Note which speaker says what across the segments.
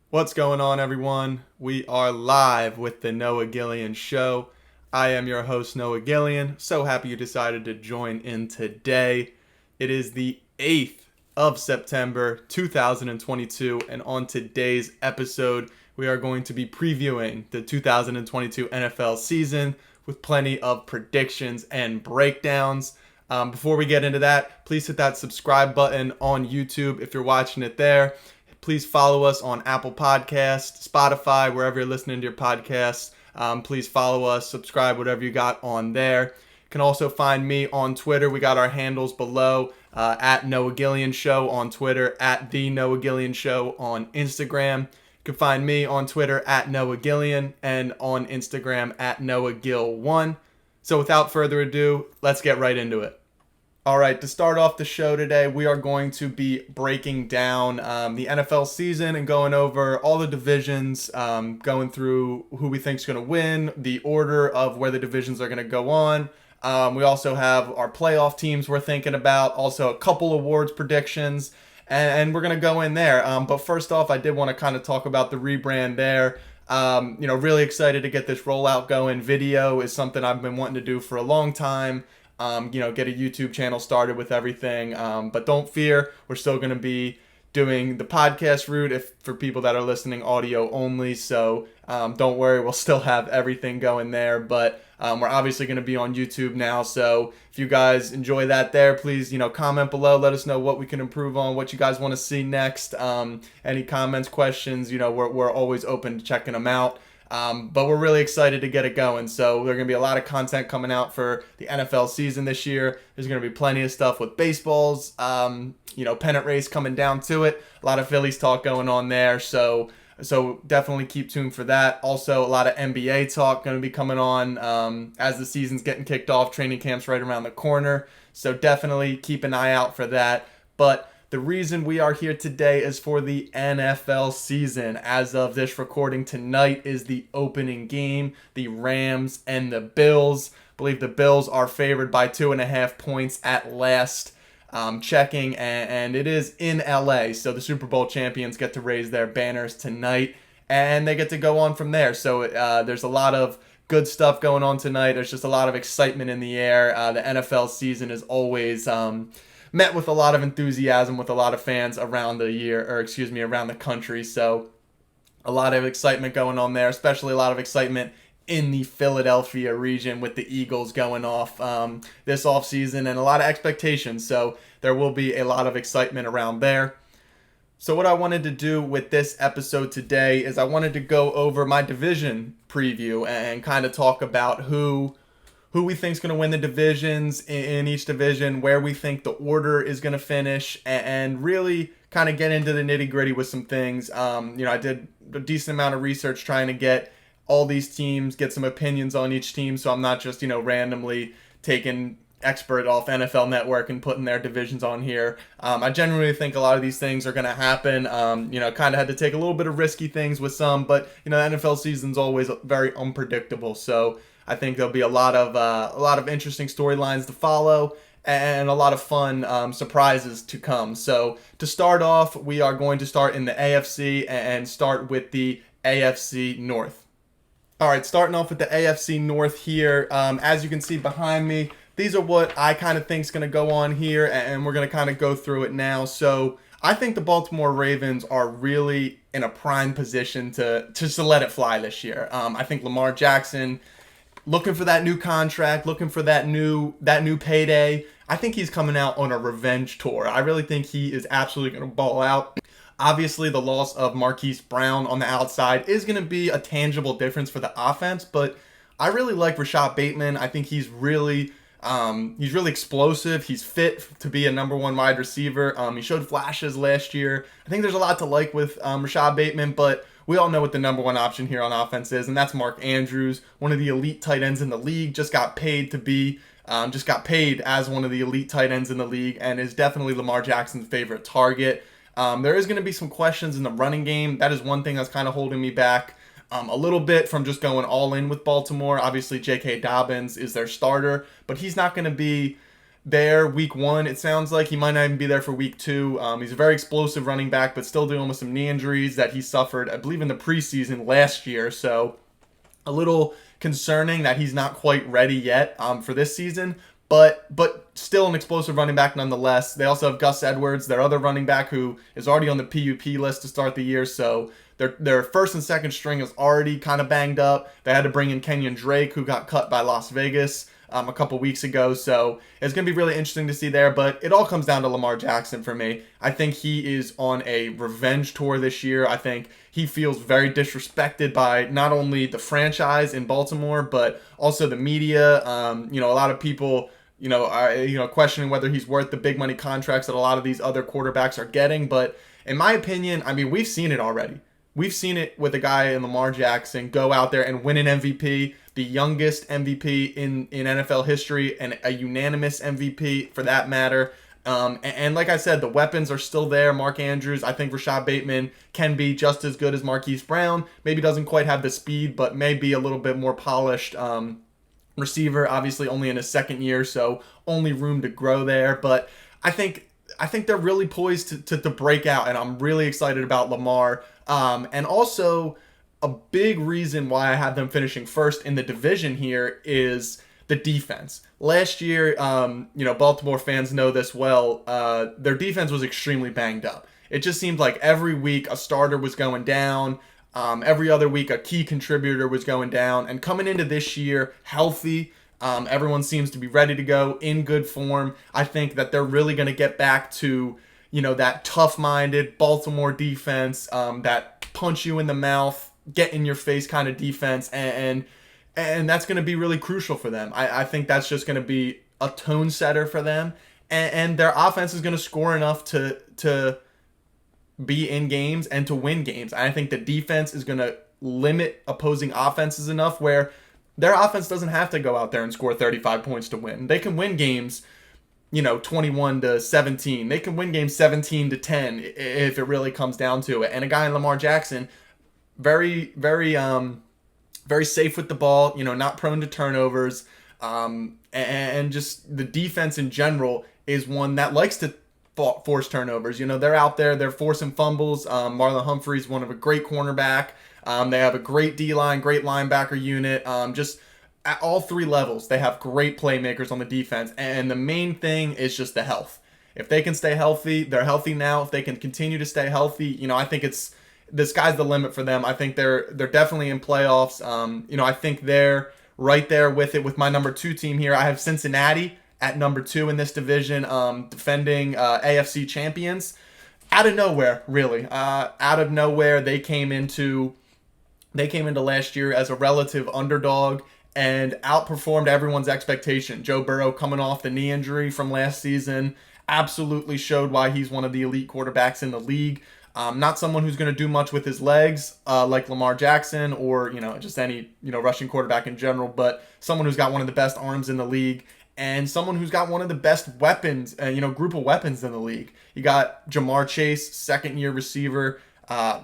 Speaker 1: What's going on, everyone? We are live with the Noah Gillian Show. I am your host, Noah Gillian. So happy you decided to join in today. It is the 8th of September, 2022, and on today's episode, we are going to be previewing the 2022 NFL season with plenty of predictions and breakdowns. Before we get into that, please hit that subscribe button on YouTube if you're watching it there. Please follow us on Apple Podcasts, Spotify, wherever you're listening to your podcasts. Please follow us, subscribe, whatever you got on there. You can also find me on Twitter. We got our handles below, at Noah Gillian Show on Twitter, at The Noah Gillian Show on Instagram. You can find me on Twitter at Noah Gillian and on Instagram at NoahGill1. So without further ado, let's get right into it. All right, to start off the show today, we are going to be breaking down the NFL season and going over all the divisions, going through who we think is going to win, the order of where the divisions are going to go on. We also have our playoff teams we're thinking about, also a couple awards predictions, and we're going to go in there. But first off, I did want to kind of talk about the rebrand there. Really excited to get this rollout going. Video is something I've been wanting to do for a long time. Get a YouTube channel started with everything. But don't fear, we're still going to be doing the podcast route for people that are listening audio only. So don't worry, we'll still have everything going there. But we're obviously going to be on YouTube now. So if you guys enjoy that there, please, comment below. Let us know what we can improve on, what you guys want to see next. Any comments, questions, we're always open to checking them out. But we're really excited to get it going. So there's going to be a lot of content coming out for the NFL season this year. There's going to be plenty of stuff with baseballs, pennant race coming down to it. A lot of Phillies talk going on there. So definitely keep tuned for that. Also, a lot of NBA talk going to be coming on as the season's getting kicked off. Training camp's right around the corner. So definitely keep an eye out for that. But the reason we are here today is for the NFL season. As of this recording tonight is the opening game, the Rams and the Bills. I believe the Bills are favored by 2.5 points at last checking, and it is in LA. So the Super Bowl champions get to raise their banners tonight, and they get to go on from there. So there's a lot of good stuff going on tonight. There's just a lot of excitement in the air. The NFL season is always met with a lot of enthusiasm with a lot of fans around the country. So a lot of excitement going on there, especially a lot of excitement in the Philadelphia region with the Eagles going off this offseason, and a lot of expectations. So there will be a lot of excitement around there. So what I wanted to do with this episode today is I wanted to go over my division preview and kind of talk about who we think is going to win the divisions in each division, where we think the order is going to finish, and really kind of get into the nitty gritty with some things. I did a decent amount of research trying to get all these teams, get some opinions on each team, so I'm not just, randomly taking expert off NFL Network and putting their divisions on here. I generally think a lot of these things are going to happen. Kind of had to take a little bit of risky things with some, but, the NFL season's always very unpredictable, so I think there'll be a lot of interesting storylines to follow and a lot of fun surprises to come. So to start off, we are going to start in the AFC and start with the AFC North. All right, starting off with the AFC North here. As you can see behind me, these are what I kind of think is going to go on here, and we're going to kind of go through it now. So I think the Baltimore Ravens are really in a prime position to let it fly this year. I think Lamar Jackson, looking for that new contract, looking for that new payday. I think he's coming out on a revenge tour. I really think he is absolutely going to ball out. Obviously, the loss of Marquise Brown on the outside is going to be a tangible difference for the offense, but I really like Rashad Bateman. I think he's really explosive. He's fit to be a number one wide receiver. He showed flashes last year. I think there's a lot to like with Rashad Bateman, but we all know what the number one option here on offense is, and that's Mark Andrews, one of the elite tight ends in the league. Just got paid as one of the elite tight ends in the league, and is definitely Lamar Jackson's favorite target. There is going to be some questions in the running game. That is one thing that's kind of holding me back a little bit from just going all in with Baltimore. Obviously, J.K. Dobbins is their starter, but he's not going to be there week 1. It sounds like he might not even be there for week 2. He's a very explosive running back, but still dealing with some knee injuries that he suffered, I believe, in the preseason last year. So a little concerning that he's not quite ready yet for this season. But still an explosive running back nonetheless. They also have Gus Edwards, their other running back, who is already on the PUP list to start the year. So their first and second string is already kind of banged up. They had to bring in Kenyon Drake, who got cut by Las Vegas a couple weeks ago. So it's going to be really interesting to see there. But it all comes down to Lamar Jackson for me. I think he is on a revenge tour this year. I think he feels very disrespected by not only the franchise in Baltimore, but also the media. A lot of people are questioning whether he's worth the big money contracts that a lot of these other quarterbacks are getting. But in my opinion, I mean, we've seen it already. We've seen it with a guy in Lamar Jackson go out there and win an MVP, the youngest MVP in NFL history, and a unanimous MVP for that matter. And like I said, the weapons are still there. Mark Andrews, I think Rashad Bateman can be just as good as Marquise Brown. Maybe doesn't quite have the speed, but maybe a little bit more polished receiver. Obviously only in his second year, so only room to grow there. But I think they're really poised to break out, and I'm really excited about Lamar. And also, a big reason why I have them finishing first in the division here is the defense. Last year, Baltimore fans know this well, their defense was extremely banged up. It just seemed like every week a starter was going down. Every other week a key contributor was going down. And coming into this year, healthy, everyone seems to be ready to go, in good form. I think that they're really going to get back to that tough-minded Baltimore defense, that punch you in the mouth, get in your face kind of defense, and that's going to be really crucial for them. I think that's just going to be a tone setter for them, and their offense is going to score enough to be in games and to win games. I think the defense is going to limit opposing offenses enough where their offense doesn't have to go out there and score 35 points to win. They can win games 21-17. They can win games 17-10 if it really comes down to it. And a guy in Lamar Jackson, very, very, very safe with the ball, not prone to turnovers. And just the defense in general is one that likes to force turnovers. They're out there, they're forcing fumbles. Marlon Humphrey's one of a great cornerback. They have a great D-line, great linebacker unit. Just at all three levels, they have great playmakers on the defense, and the main thing is just the health. If they can stay healthy, they're healthy now. If they can continue to stay healthy, I think the sky's the limit for them. I think they're definitely in playoffs. I think they're right there with it with my number 2 team here. I have Cincinnati at number 2 in this division, defending AFC champions. Out of nowhere, really. Out of nowhere, they came into last year as a relative underdog and outperformed everyone's expectation. Joe Burrow, coming off the knee injury from last season, absolutely showed why he's one of the elite quarterbacks in the league. Not someone who's going to do much with his legs like Lamar Jackson or just any rushing quarterback in general, but someone who's got one of the best arms in the league and someone who's got one of the best weapons, group of weapons in the league. You got Jamar Chase, second-year receiver,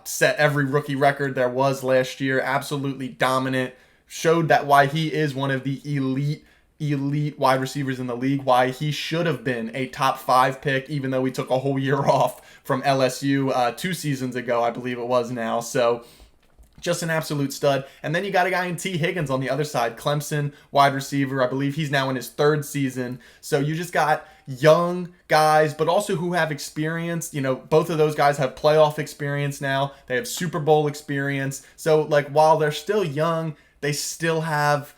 Speaker 1: set every rookie record there was last year, absolutely dominant. Showed that why he is one of the elite wide receivers in the league, why he should have been a top 5 pick, even though he took a whole year off from LSU 2 seasons ago, I believe it was now. So just an absolute stud. And then you got a guy in T. Higgins on the other side, Clemson wide receiver. I believe he's now in his 3rd season. So you just got young guys, but also who have experience. Both of those guys have playoff experience now. They have Super Bowl experience. So while they're still young, they still have,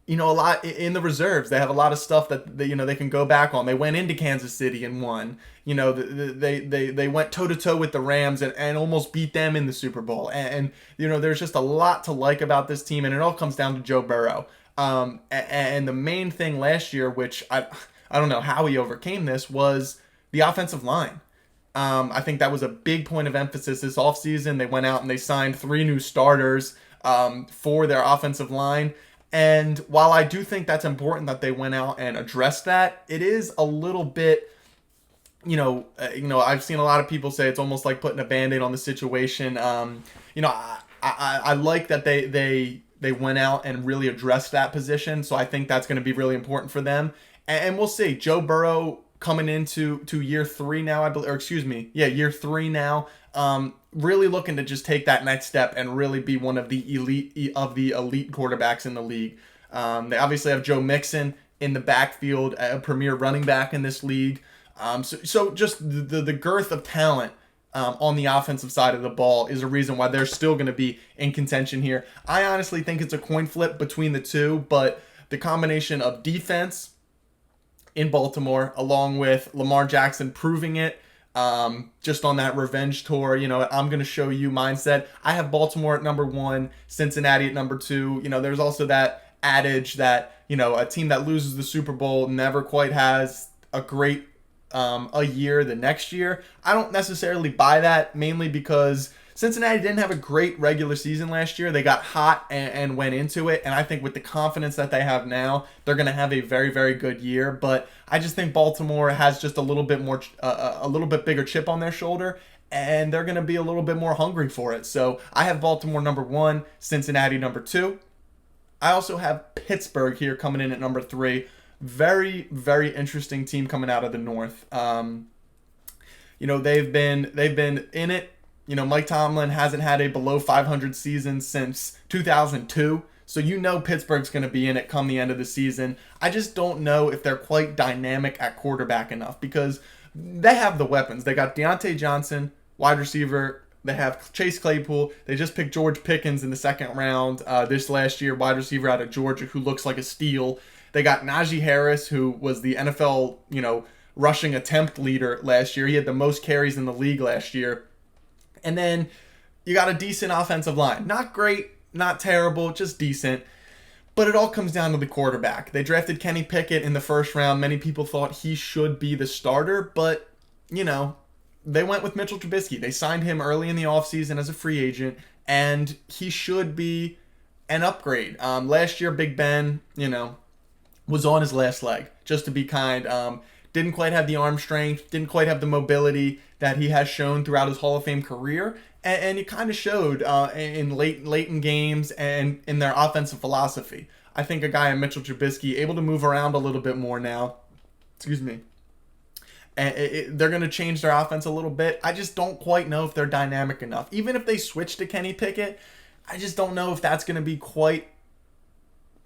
Speaker 1: a lot in the reserves. They have a lot of stuff that they can go back on. They went into Kansas City and won. They went toe-to-toe with the Rams and almost beat them in the Super Bowl. And there's just a lot to like about this team, and it all comes down to Joe Burrow. And the main thing last year, which I don't know how he overcame this, was the offensive line. I think that was a big point of emphasis this offseason. They went out and they signed 3 new starters for their offensive line. And while I do think that's important that they went out and addressed that, it is a little bit, I've seen a lot of people say it's almost like putting a Band-Aid on the situation. I like that they went out and really addressed that position. So I think that's going to be really important for them. And we'll see. Joe Burrow coming into year 3 now, I believe, or excuse me, yeah, year 3 now. Really looking to just take that next step and really be one of the elite quarterbacks in the league. They obviously have Joe Mixon in the backfield, a premier running back in this league. So just the girth of talent on the offensive side of the ball is a reason why they're still going to be in contention here. I honestly think it's a coin flip between the two, but the combination of defense in Baltimore, along with Lamar Jackson proving it, just on that revenge tour, I'm going to show you mindset. I have Baltimore at number 1, Cincinnati at number 2. There's also that adage that, a team that loses the Super Bowl never quite has a great a year the next year. I don't necessarily buy that, mainly because Cincinnati didn't have a great regular season last year. They got hot and went into it, and I think with the confidence that they have now, they're going to have a very, very good year. But I just think Baltimore has just a little bit more, a little bit bigger chip on their shoulder, and they're going to be a little bit more hungry for it. So I have Baltimore number 1, Cincinnati number 2. I also have Pittsburgh here coming in at number 3. Very, very interesting team coming out of the North. They've been in it. Mike Tomlin hasn't had a below 500 season since 2002. So Pittsburgh's going to be in it come the end of the season. I just don't know if they're quite dynamic at quarterback enough, because they have the weapons. They got Deontay Johnson, wide receiver. They have Chase Claypool. They just picked George Pickens in the second round this last year, wide receiver out of Georgia, who looks like a steal. They got Najee Harris, who was the NFL, rushing attempt leader last year. He had the most carries in the league last year. And then you got a decent offensive line. Not great, not terrible, just decent. But it all comes down to the quarterback. They drafted Kenny Pickett in the first round. Many people thought he should be the starter, but, they went with Mitchell Trubisky. They signed him early in the offseason as a free agent, and he should be an upgrade. Last year, Big Ben, was on his last leg, just to be kind. Didn't quite have the arm strength, didn't quite have the mobility that he has shown throughout his Hall of Fame career, and it kind of showed in late in games and in their offensive philosophy. I think a guy in Mitchell Trubisky able to move around a little bit more now. Excuse me. And they're going to change their offense a little bit. I just don't quite know if they're dynamic enough. Even if they switch to Kenny Pickett, I just don't know if that's going to be quite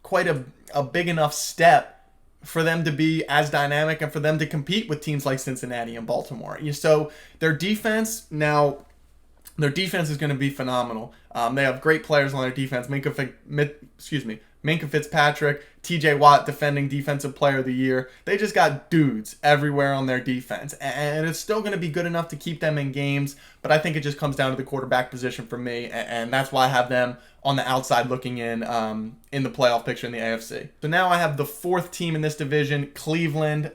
Speaker 1: a big enough step for them to be as dynamic and for them to compete with teams like Cincinnati and Baltimore. So their defense is going to be phenomenal. They have great players on their defense. Minkah Fitzpatrick, TJ Watt, defending defensive player of the year. They just got dudes everywhere on their defense. And it's still going to be good enough to keep them in games, but I think it just comes down to the quarterback position for me, and that's why I have them on the outside looking in the playoff picture in the AFC. So now I have the 4th team in this division, Cleveland.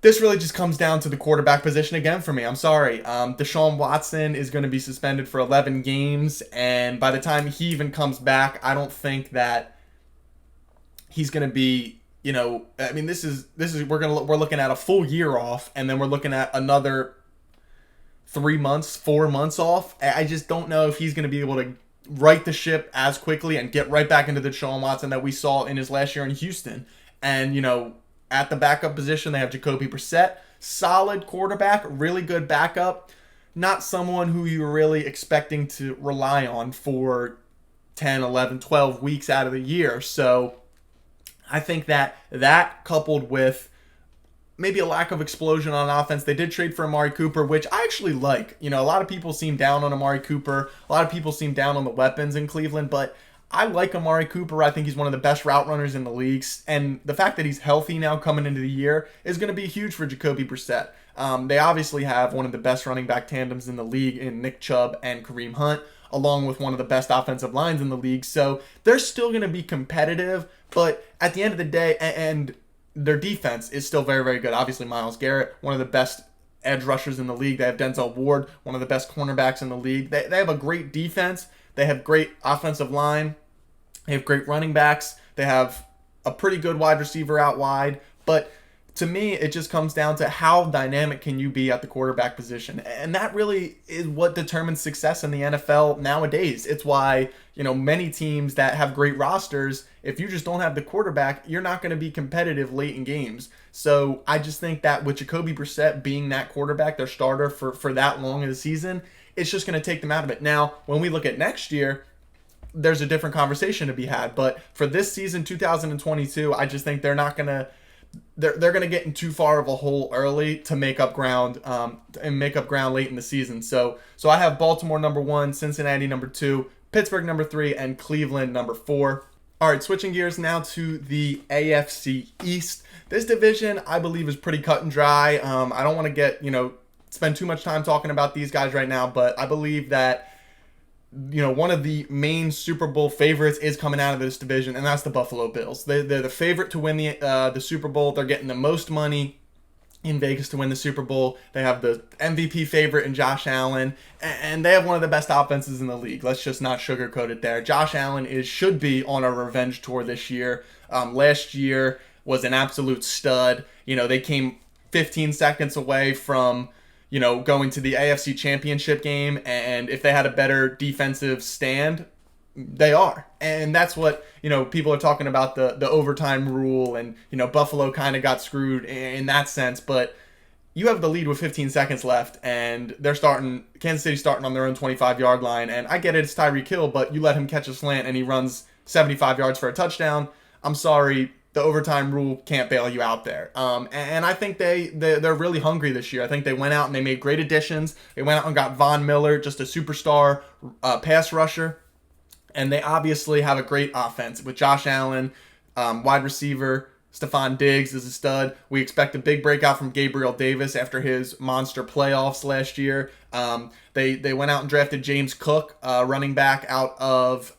Speaker 1: This really just comes down to the quarterback position again for me. I'm sorry. Deshaun Watson is going to be suspended for 11 games, and by the time he even comes back, I don't think that he's going to be, we're looking at a full year off, and then we're looking at another 4 months off. I just don't know if he's going to be able to right the ship as quickly and get right back into the Deshaun Watson that we saw in his last year in Houston. And, at the backup position, they have Jacoby Brissett. Solid quarterback, really good backup. Not someone who you're really expecting to rely on for 10, 11, 12 weeks out of the year. So I think that coupled with maybe a lack of explosion on offense. They did trade for Amari Cooper, which I actually like. A lot of people seem down on Amari Cooper. A lot of people seem down on the weapons in Cleveland, but I like Amari Cooper. I think he's one of the best route runners in the leagues. And the fact that he's healthy now coming into the year is going to be huge for Jacoby Brissett. They obviously have one of the best running back tandems in the league in Nick Chubb and Kareem Hunt, along with one of the best offensive lines in the league. So they're still going to be competitive. But at the end of the day, and their defense is still very, very good. Obviously, Myles Garrett, one of the best edge rushers in the league. They have Denzel Ward, one of the best cornerbacks in the league. They have a great defense. They have great offensive line. They have great running backs. They have a pretty good wide receiver out wide. But to me, it just comes down to how dynamic can you be at the quarterback position. And that really is what determines success in the NFL nowadays. It's why, many teams that have great rosters, if you just don't have the quarterback, you're not going to be competitive late in games. So I just think that with Jacoby Brissett being that quarterback, their starter for that long of the season, it's just going to take them out of it. Now, when we look at next year, there's a different conversation to be had. But for this season, 2022, I just think they're not going to they're going to get in too far of a hole early to make up ground late in the season. So I have Baltimore number 1, Cincinnati number 2, Pittsburgh number 3, and Cleveland number 4. All right, switching gears now to the AFC East. This division, I believe, is pretty cut and dry. I don't want to spend too much time talking about these guys right now, but I believe that one of the main Super Bowl favorites is coming out of this division, and that's the Buffalo Bills. They're the favorite to win the Super Bowl. They're getting the most money in Vegas to win the Super Bowl. They have the MVP favorite in Josh Allen, and they have one of the best offenses in the league. Let's just not sugarcoat it there. Josh Allen should be on a revenge tour this year. Last year was an absolute stud. They came 15 seconds away from going to the AFC Championship game, and if they had a better defensive stand, they are. And that's what, people are talking about the overtime rule, and, Buffalo kind of got screwed in that sense, but you have the lead with 15 seconds left, and Kansas City's starting on their own 25-yard line, and I get it, it's Tyreek Hill, but you let him catch a slant and he runs 75 yards for a touchdown. I'm sorry, the overtime rule can't bail you out there. And I think they're really hungry this year. I think they went out and they made great additions. They went out and got Von Miller, just a superstar pass rusher. And they obviously have a great offense with Josh Allen, wide receiver. Stephon Diggs is a stud. We expect a big breakout from Gabriel Davis after his monster playoffs last year. They went out and drafted James Cook, running back out of,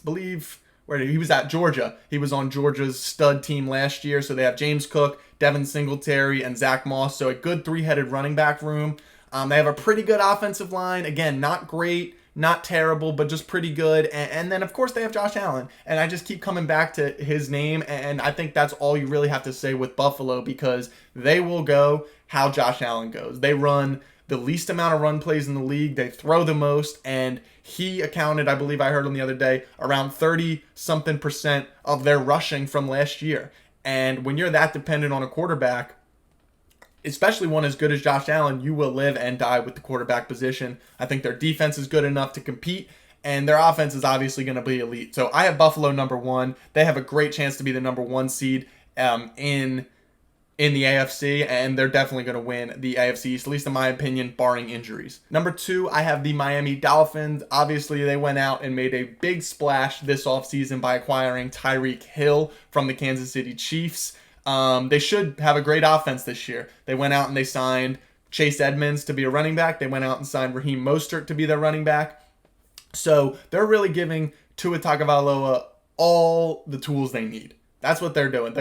Speaker 1: believe... where he was at Georgia. He was on Georgia's stud team last year. So they have James Cook, Devin Singletary, and Zach Moss. So a good three-headed running back room. They have a pretty good offensive line. Again, not great, not terrible, but just pretty good. And then, of course, they have Josh Allen. And I just keep coming back to his name. And I think that's all you really have to say with Buffalo, because they will go how Josh Allen goes. They run the least amount of run plays in the league. They throw the most, and he accounted, I believe I heard him the other day, around 30-something% of their rushing from last year. And when you're that dependent on a quarterback, especially one as good as Josh Allen, you will live and die with the quarterback position. I think their defense is good enough to compete, and their offense is obviously going to be elite. So I have Buffalo number 1. They have a great chance to be the number 1 seed in the AFC, and they're definitely going to win the AFC East, at least in my opinion, barring injuries. Number 2, I have the Miami Dolphins. Obviously, they went out and made a big splash this offseason by acquiring Tyreek Hill from the Kansas City Chiefs. They should have a great offense this year. They went out and they signed Chase Edmonds to be a running back. They went out and signed Raheem Mostert to be their running back. So they're really giving Tua Tagovailoa all the tools they need. That's what they're doing.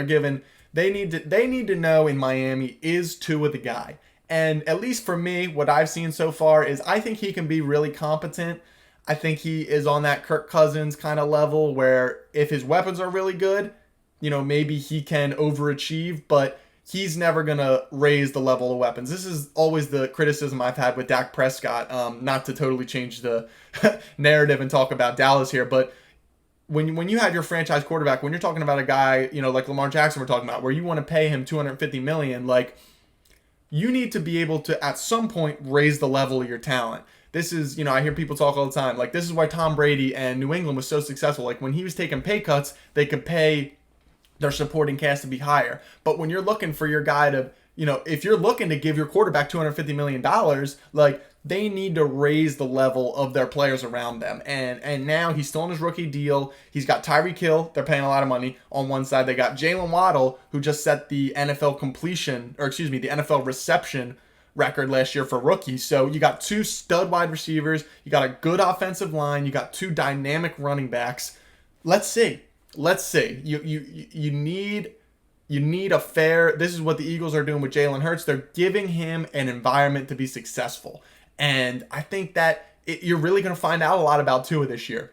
Speaker 1: They need to know in Miami, is Tua the guy? And at least for me, what I've seen so far is I think he can be really competent. I think he is on that Kirk Cousins kind of level where if his weapons are really good, maybe he can overachieve, but he's never going to raise the level of weapons. This is always the criticism I've had with Dak Prescott, not to totally change the narrative and talk about Dallas here, but when you have your franchise quarterback, when you're talking about a guy, like Lamar Jackson we're talking about, where you want to pay him $250 million, like, you need to be able to, at some point, raise the level of your talent. This is, I hear people talk all the time, like, this is why Tom Brady and New England was so successful. Like, when he was taking pay cuts, they could pay their supporting cast to be higher. But when you're looking for your guy to, if you're looking to give your quarterback $250 million, like, they need to raise the level of their players around them. And now he's still on his rookie deal. He's got Tyreek Hill. They're paying a lot of money on one side. They got Jalen Waddle, who just set the NFL reception record last year for rookies. So you got 2 stud wide receivers. You got a good offensive line. You got 2 dynamic running backs. Let's see. You need a fair. This is what the Eagles are doing with Jalen Hurts. They're giving him an environment to be successful. And I think that you're really going to find out a lot about Tua this year.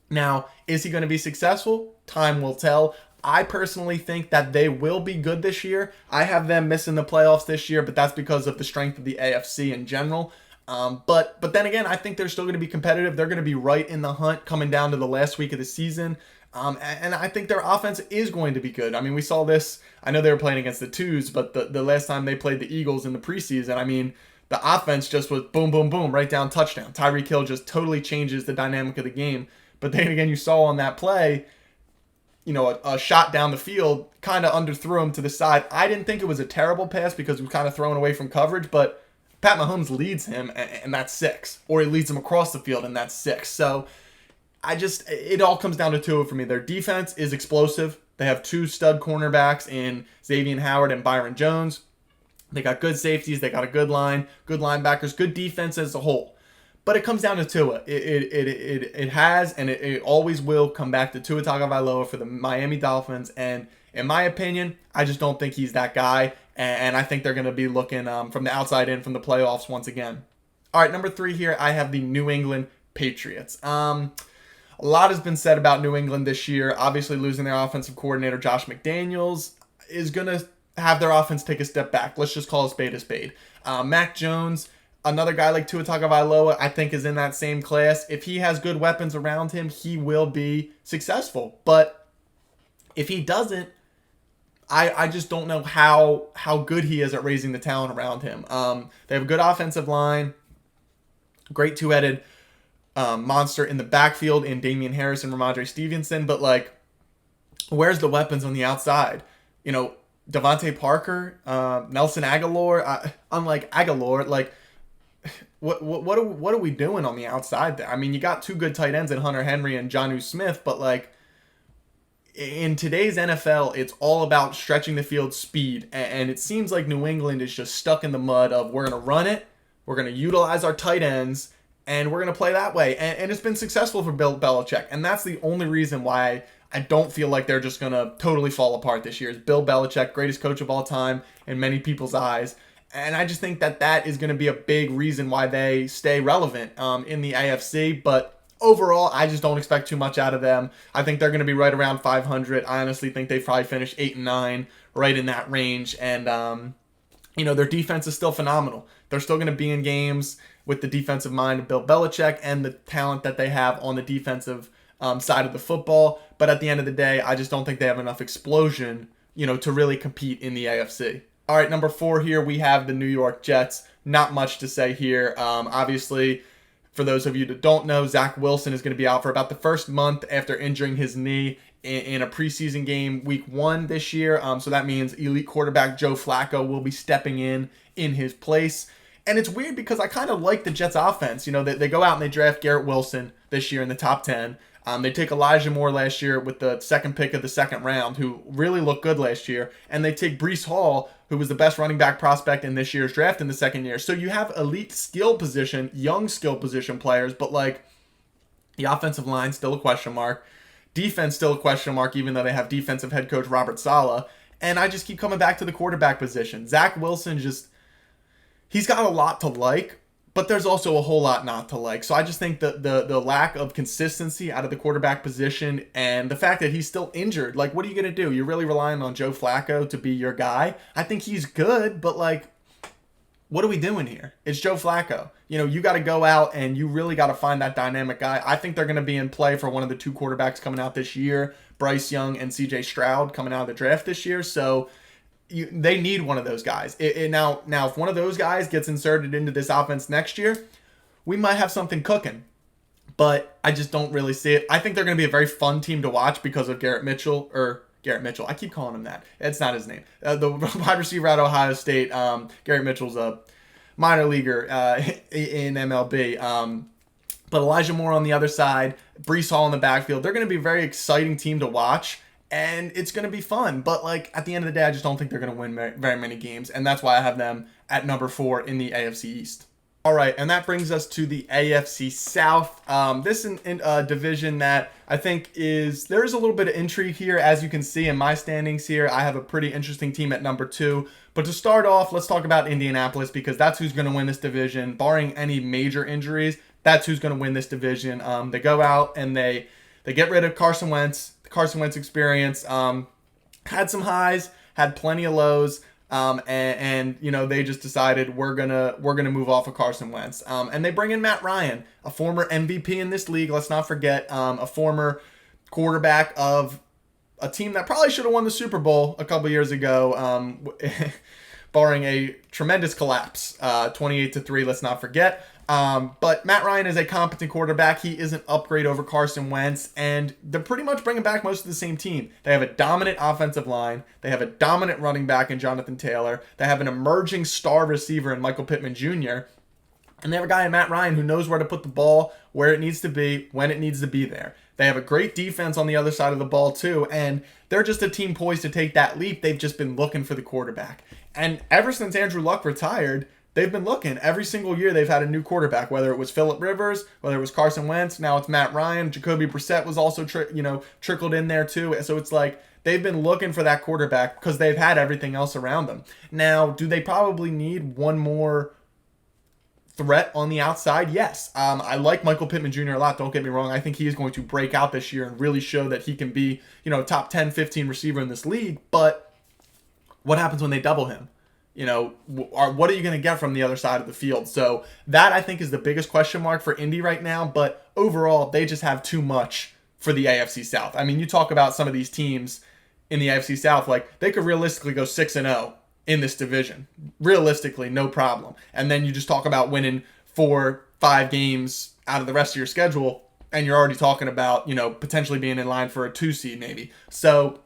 Speaker 1: Now, is he going to be successful? Time will tell. I personally think that they will be good this year. I have them missing the playoffs this year, but that's because of the strength of the AFC in general. But then again, I think they're still going to be competitive. They're going to be right in the hunt coming down to the last week of the season. And I think their offense is going to be good. I mean, we saw this. I know they were playing against the Twos, but the last time they played the Eagles in the preseason, I mean, the offense just was boom, boom, boom, right down touchdown. Tyreek Hill just totally changes the dynamic of the game. But then again, you saw on that play, a shot down the field kind of underthrew him to the side. I didn't think it was a terrible pass because it was kind of thrown away from coverage, but Pat Mahomes leads him, and that's 6. Or he leads him across the field, and that's 6. So it all comes down to 2 for me. Their defense is explosive. They have 2 stud cornerbacks in Xavier Howard and Byron Jones. They got good safeties. They got a good line, good linebackers, good defense as a whole. But it comes down to Tua. It has and it always will come back to Tua Tagovailoa for the Miami Dolphins. And in my opinion, I just don't think he's that guy. And I think they're going to be looking from the outside in from the playoffs once again. All right, number 3 here, I have the New England Patriots. A lot has been said about New England this year. Obviously, losing their offensive coordinator, Josh McDaniels, is going to have their offense take a step back. Let's just call a spade a spade. Mac Jones, another guy like Tua Tagovailoa, I think is in that same class. If he has good weapons around him, he will be successful. But if he doesn't, I just don't know how good he is at raising the talent around him. They have a good offensive line, great two-headed monster in the backfield in Damian Harris and Ramondre Stevenson. But, where's the weapons on the outside? Devontae Parker, Nelson Aguilar. Unlike Aguilar, what are we doing on the outside there? I mean, you got 2 good tight ends in Hunter Henry and Jonnu Smith, but in today's NFL, it's all about stretching the field speed, and it seems like New England is just stuck in the mud of we're going to run it, we're going to utilize our tight ends, and we're going to play that way. And it's been successful for Bill Belichick, and that's the only reason why I don't feel like they're just going to totally fall apart this year. Is Bill Belichick, greatest coach of all time in many people's eyes. And I just think that is going to be a big reason why they stay relevant in the AFC. But overall, I just don't expect too much out of them. I think they're going to be right around 500. I honestly think they probably finish 8-9, right in that range. And, their defense is still phenomenal. They're still going to be in games with the defensive mind of Bill Belichick and the talent that they have on the defensive side of the football. But at the end of the day, I just don't think they have enough explosion, to really compete in the AFC. All right, number 4 here, we have the New York Jets. Not much to say here. Obviously, for those of you that don't know, Zach Wilson is going to be out for about the first month after injuring his knee in a preseason game, week 1 this year. So that means elite quarterback Joe Flacco will be stepping in his place. And it's weird because I kind of like the Jets offense. They go out and they draft Garrett Wilson this year in the top 10. They take Elijah Moore last year with the second pick of the second round, who really looked good last year. And they take Breece Hall, who was the best running back prospect in this year's draft in the second year. So you have elite skill position, young skill position players, but the offensive line still a question mark. Defense still a question mark, even though they have defensive head coach Robert Saleh. And I just keep coming back to the quarterback position. Zach Wilson he's got a lot to like, but there's also a whole lot not to like. So I just think the lack of consistency out of the quarterback position and the fact that he's still injured, what are you going to do? You're really relying on Joe Flacco to be your guy? I think he's good, but what are we doing here? It's Joe Flacco. You got to go out and you really got to find that dynamic guy. I think they're going to be in play for one of the 2 quarterbacks coming out this year, Bryce Young and CJ Stroud coming out of the draft this year. So they need one of those guys. Now, if one of those guys gets inserted into this offense next year, we might have something cooking. But I just don't really see it. I think they're going to be a very fun team to watch because of Garrett Mitchell. I keep calling him that. It's not his name. The wide receiver at Ohio State, Garrett Mitchell's a minor leaguer in MLB. But Elijah Moore on the other side, Breece Hall in the backfield. They're going to be a very exciting team to watch. And it's going to be fun. But at the end of the day, I just don't think they're going to win very many games. And that's why I have them at number 4 in the AFC East. All right, and that brings us to the AFC South. This is a division that I think there is a little bit of intrigue here. As you can see in my standings here, I have a pretty interesting team at number 2. But to start off, let's talk about Indianapolis because that's who's going to win this division. Barring any major injuries, that's who's going to win this division. They go out and they get rid of Carson Wentz. Carson Wentz experience had some highs, had plenty of lows. And they just decided we're gonna move off of Carson Wentz. And they bring in Matt Ryan, a former MVP in this league. Let's not forget, a former quarterback of a team that probably should have won the Super Bowl a couple years ago, barring a tremendous collapse, 28-3. Let's not forget. But Matt Ryan is a competent quarterback. He is an upgrade over Carson Wentz, and they're pretty much bringing back most of the same team. They have a dominant offensive line. They have a dominant running back in Jonathan Taylor. They have an emerging star receiver in Michael Pittman Jr., and they have a guy in Matt Ryan who knows where to put the ball, where it needs to be, when it needs to be there. They have a great defense on the other side of the ball too, and they're just a team poised to take that leap. They've just been looking for the quarterback. And ever since Andrew Luck retired, they've been looking. Every single year they've had a new quarterback, whether it was Phillip Rivers, whether it was Carson Wentz, now it's Matt Ryan. Jacoby Brissett was also trickled in there too. So it's like they've been looking for that quarterback because they've had everything else around them. Now, do they probably need one more threat on the outside? Yes. I like Michael Pittman Jr. a lot, don't get me wrong. I think he is going to break out this year and really show that he can be, top 10, 15 receiver in this league. But what happens when they double him? What are you going to get from the other side of the field? So that, I think, is the biggest question mark for Indy right now. But overall, they just have too much for the AFC South. I mean, you talk about some of these teams in the AFC South, like they could realistically go 6-0 in this division. Realistically, no problem. And then you just talk about winning 4-5 games out of the rest of your schedule, and you're already talking about, potentially being in line for a 2 seed maybe. So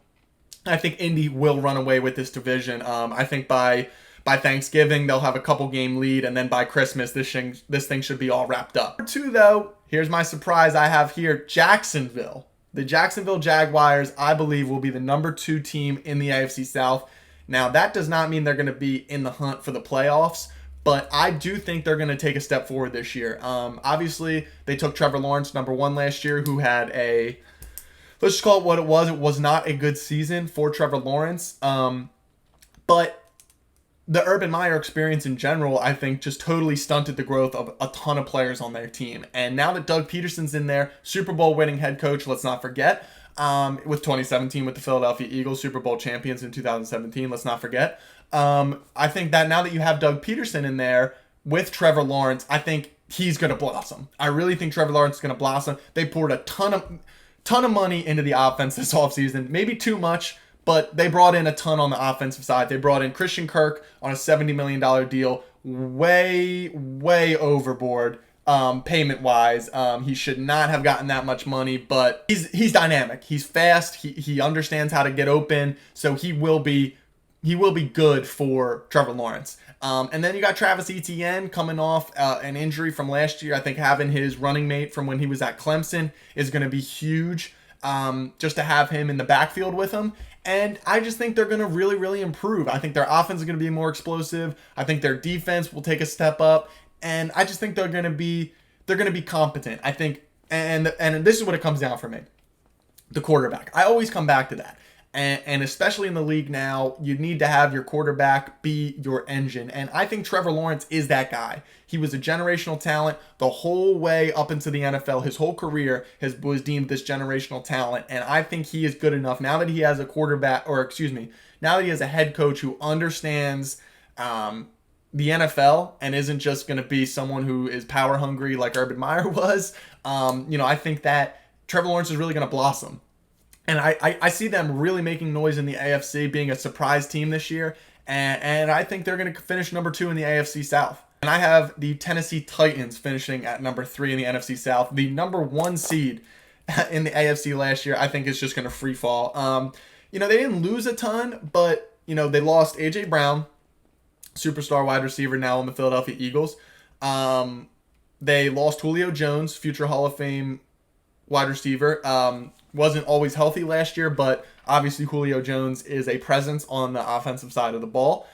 Speaker 1: I think Indy will run away with this division. I think by Thanksgiving, they'll have a couple game lead, and then by Christmas, this thing should be all wrapped up. Number 2, though, here's my surprise I have here. Jacksonville. The Jacksonville Jaguars, I believe, will be the number 2 team in the AFC South. Now, that does not mean they're going to be in the hunt for the playoffs, but I do think they're going to take a step forward this year. Obviously, they took Trevor Lawrence, number 1 last year, who had let's just call it what it was. It was not a good season for Trevor Lawrence. But the Urban Meyer experience in general, I think, just totally stunted the growth of a ton of players on their team. And now that Doug Peterson's in there, Super Bowl winning head coach, let's not forget, with 2017 with the Philadelphia Eagles, Super Bowl champions in 2017, let's not forget. I think that now that you have Doug Peterson in there with Trevor Lawrence, I think he's going to blossom. I really think Trevor Lawrence is going to blossom. They poured a ton of money into the offense this offseason, maybe too much, but they brought in a ton on the offensive side. They brought in Christian Kirk on a $70 million deal, way overboard payment-wise. He should not have gotten that much money, but he's dynamic. He's fast. He understands how to get open, so he will be good for Trevor Lawrence. And then you got Travis Etienne coming off an injury from last year. I think having his running mate from when he was at Clemson is going to be huge, just to have him in the backfield with him. And I just think they're going to really improve. I think their offense is going to be more explosive. I think their defense will take a step up. And I just think they're going to be competent. I think, and this is what it comes down for me. The quarterback. I always come back to that. And especially in the league now, you need to have your quarterback be your engine. And I think Trevor Lawrence is that guy. He was a generational talent the whole way up into the NFL. His whole career was deemed this generational talent. And I think he is good enough now that he has now that he has a head coach who understands the NFL and isn't just going to be someone who is power hungry like Urban Meyer was. I think that Trevor Lawrence is really going to blossom. And I see them really making noise in the AFC, being a surprise team this year. And I think they're going to finish number 2 in the AFC South. And I have the Tennessee Titans finishing at number 3 in the NFC South. The number 1 seed in the AFC last year, I think, is just going to free fall. They didn't lose a ton, but, they lost A.J. Brown, superstar wide receiver now on the Philadelphia Eagles. They lost Julio Jones, future Hall of Fame wide receiver. Wasn't always healthy last year, but obviously Julio Jones is a presence on the offensive side of the ball.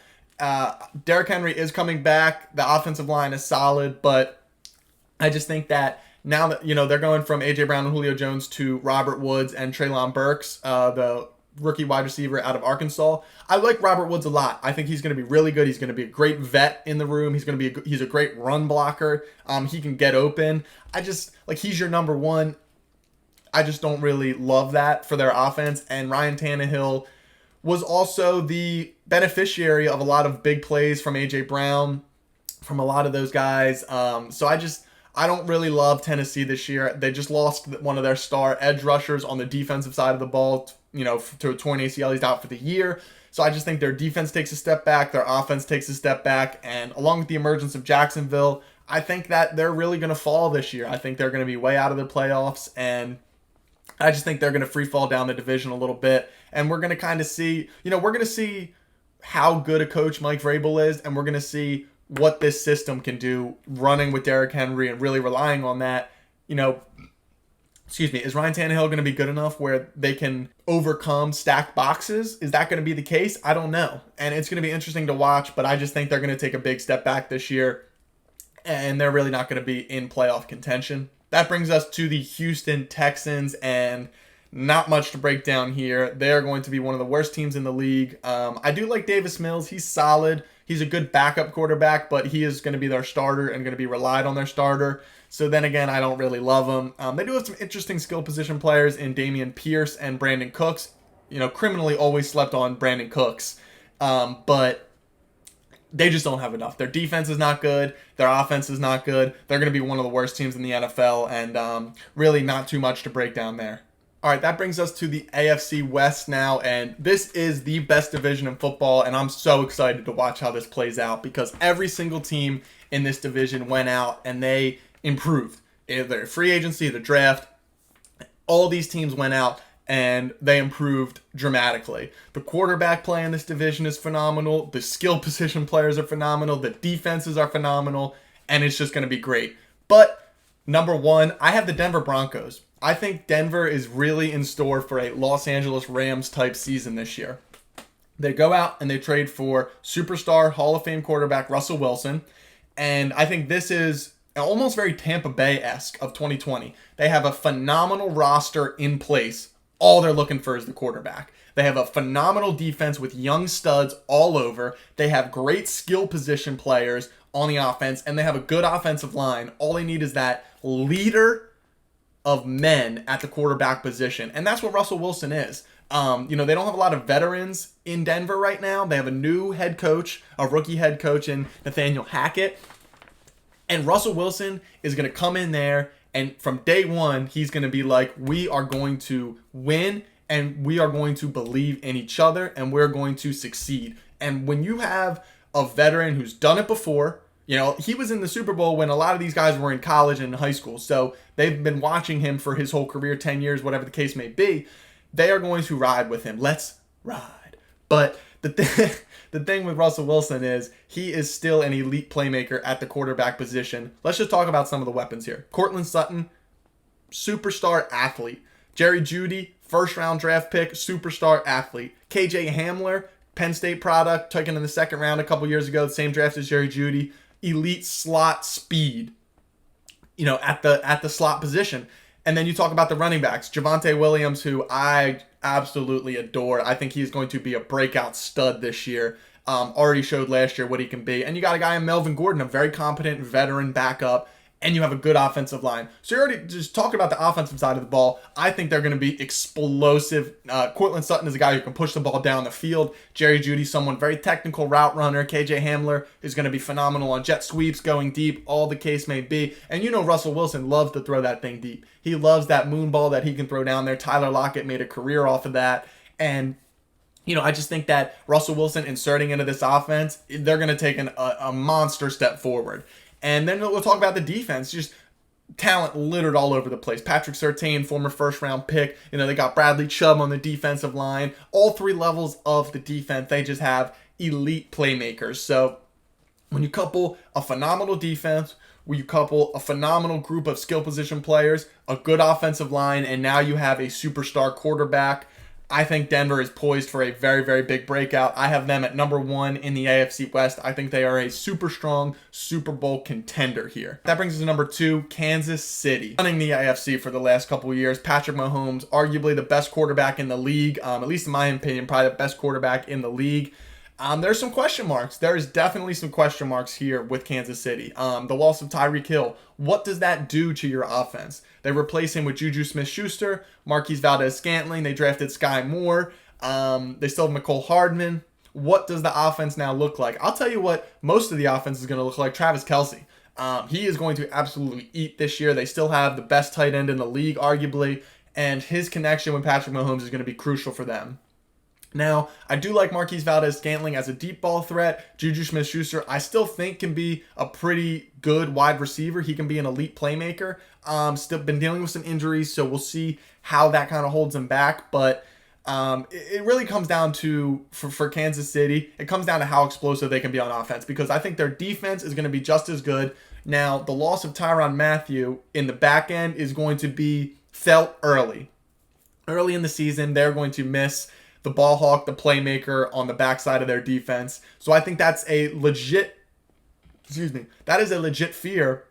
Speaker 1: Derrick Henry is coming back. The offensive line is solid, but I just think that now that, they're going from A.J. Brown and Julio Jones to Robert Woods and Treylon Burks, the rookie wide receiver out of Arkansas. I like Robert Woods a lot. I think he's going to be really good. He's going to be a great vet in the room. He's a great run blocker. He can get open. He's your number 1. I just don't really love that for their offense. And Ryan Tannehill was also the beneficiary of a lot of big plays from A.J. Brown, from a lot of those guys. So I don't really love Tennessee this year. They just lost one of their star edge rushers on the defensive side of the ball, to a torn ACL. He's out for the year. So I just think their defense takes a step back, their offense takes a step back, and along with the emergence of Jacksonville, I think that they're really going to fall this year. I think they're going to be way out of the playoffs, and I just think they're going to free fall down the division a little bit, and we're going to kind of see, we're going to see how good a coach Mike Vrabel is, and we're going to see what this system can do running with Derrick Henry and really relying on that. Is Ryan Tannehill going to be good enough where they can overcome stacked boxes? Is that going to be the case? I don't know. And it's going to be interesting to watch, but I just think they're going to take a big step back this year, and they're really not going to be in playoff contention. That brings us to the Houston Texans, and not much to break down here. They're going to be one of the worst teams in the league. I do like Davis Mills. He's solid. He's a good backup quarterback, but he is going to be their starter and going to be relied on their starter. So then again, I don't really love them. They do have some interesting skill position players in Damian Pierce and Brandon Cooks. Criminally always slept on Brandon Cooks. But they just don't have enough. Their defense is not good. Their offense is not good. They're going to be one of the worst teams in the NFL, and really not too much to break down there. All right, that brings us to the AFC West now, and this is the best division in football, and I'm so excited to watch how this plays out because every single team in this division went out and they improved. Either free agency, the draft, all these teams went out and they improved dramatically. The quarterback play in this division is phenomenal. The skill position players are phenomenal. The defenses are phenomenal, and it's just going to be great. But number one, I have the Denver Broncos. I think Denver is really in store for a Los Angeles Rams type season this year. They go out and they trade for superstar Hall of Fame quarterback Russell Wilson. And I think this is almost very Tampa Bay-esque of 2020. They have a phenomenal roster in place. All they're looking for is the quarterback. They have a phenomenal defense with young studs all over. They have great skill position players on the offense, and they have a good offensive line. All they need is that leader of men at the quarterback position, and that's what Russell Wilson is. They don't have a lot of veterans in Denver right now. They have a new head coach, a rookie head coach in Nathaniel Hackett, and Russell Wilson is going to come in there, and from day one, he's going to be like, we are going to win, and we are going to believe in each other, and we're going to succeed. And when you have a veteran who's done it before, he was in the Super Bowl when a lot of these guys were in college and in high school. So they've been watching him for his whole career, 10 years, whatever the case may be. They are going to ride with him. Let's ride. But the thing with Russell Wilson is he is still an elite playmaker at the quarterback position. Let's just talk about some of the weapons here. Cortland Sutton, superstar athlete. Jerry Jeudy, first-round draft pick, superstar athlete. KJ Hamler, Penn State product, taken in the second round a couple years ago, the same draft as Jerry Jeudy. Elite slot speed, at the slot position. And then you talk about the running backs. Javonte Williams, who I absolutely adore. I think he's going to be a breakout stud this year. Already showed last year what he can be. And you got a guy in Melvin Gordon, a very competent veteran backup. And you have a good offensive line. So you're already just talking about the offensive side of the ball. I think they're going to be explosive. Cortland Sutton is a guy who can push the ball down the field. Jerry Jeudy, someone very technical route runner. KJ Hamler is going to be phenomenal on jet sweeps, going deep, all the case may be. And Russell Wilson loves to throw that thing deep. He loves that moon ball that he can throw down there. Tyler Lockett made a career off of that. And I just think that Russell Wilson inserting into this offense, they're going to take a monster step forward. And then we'll talk about the defense. Just talent littered all over the place. Patrick Surtain, former first-round pick. They got Bradley Chubb on the defensive line. All three levels of the defense, they just have elite playmakers. So when you couple a phenomenal defense, when you couple a phenomenal group of skill position players, a good offensive line, and now you have a superstar quarterback, I think Denver is poised for a very, very big breakout. I have them at number one in the AFC West. I think they are a super strong Super Bowl contender here. That brings us to number two, Kansas City. Running the AFC for the last couple of years, Patrick Mahomes, arguably the best quarterback in the league, at least in my opinion, probably the best quarterback in the league. There's some question marks. There is definitely some question marks here with Kansas City. The loss of Tyreek Hill, what does that do to your offense? They replace him with Juju Smith-Schuster, Marquise Valdez-Scantling. They drafted Sky Moore. They still have McCole Hardman. What does the offense now look like? I'll tell you what most of the offense is going to look like. Travis Kelce. He is going to absolutely eat this year. They still have the best tight end in the league, arguably, and his connection with Patrick Mahomes is going to be crucial for them. Now, I do like Marquise Valdez-Scantling as a deep ball threat. Juju Smith-Schuster, I still think can be a pretty good wide receiver. He can be an elite playmaker. Still been dealing with some injuries, so we'll see how that kind of holds him back. But it really comes down to, for Kansas City, it comes down to how explosive they can be on offense, because I think their defense is going to be just as good. Now, the loss of Tyrann Mathieu in the back end is going to be felt early. Early in the season, they're going to miss the ball hawk, the playmaker on the backside of their defense. So I think that's a legit fear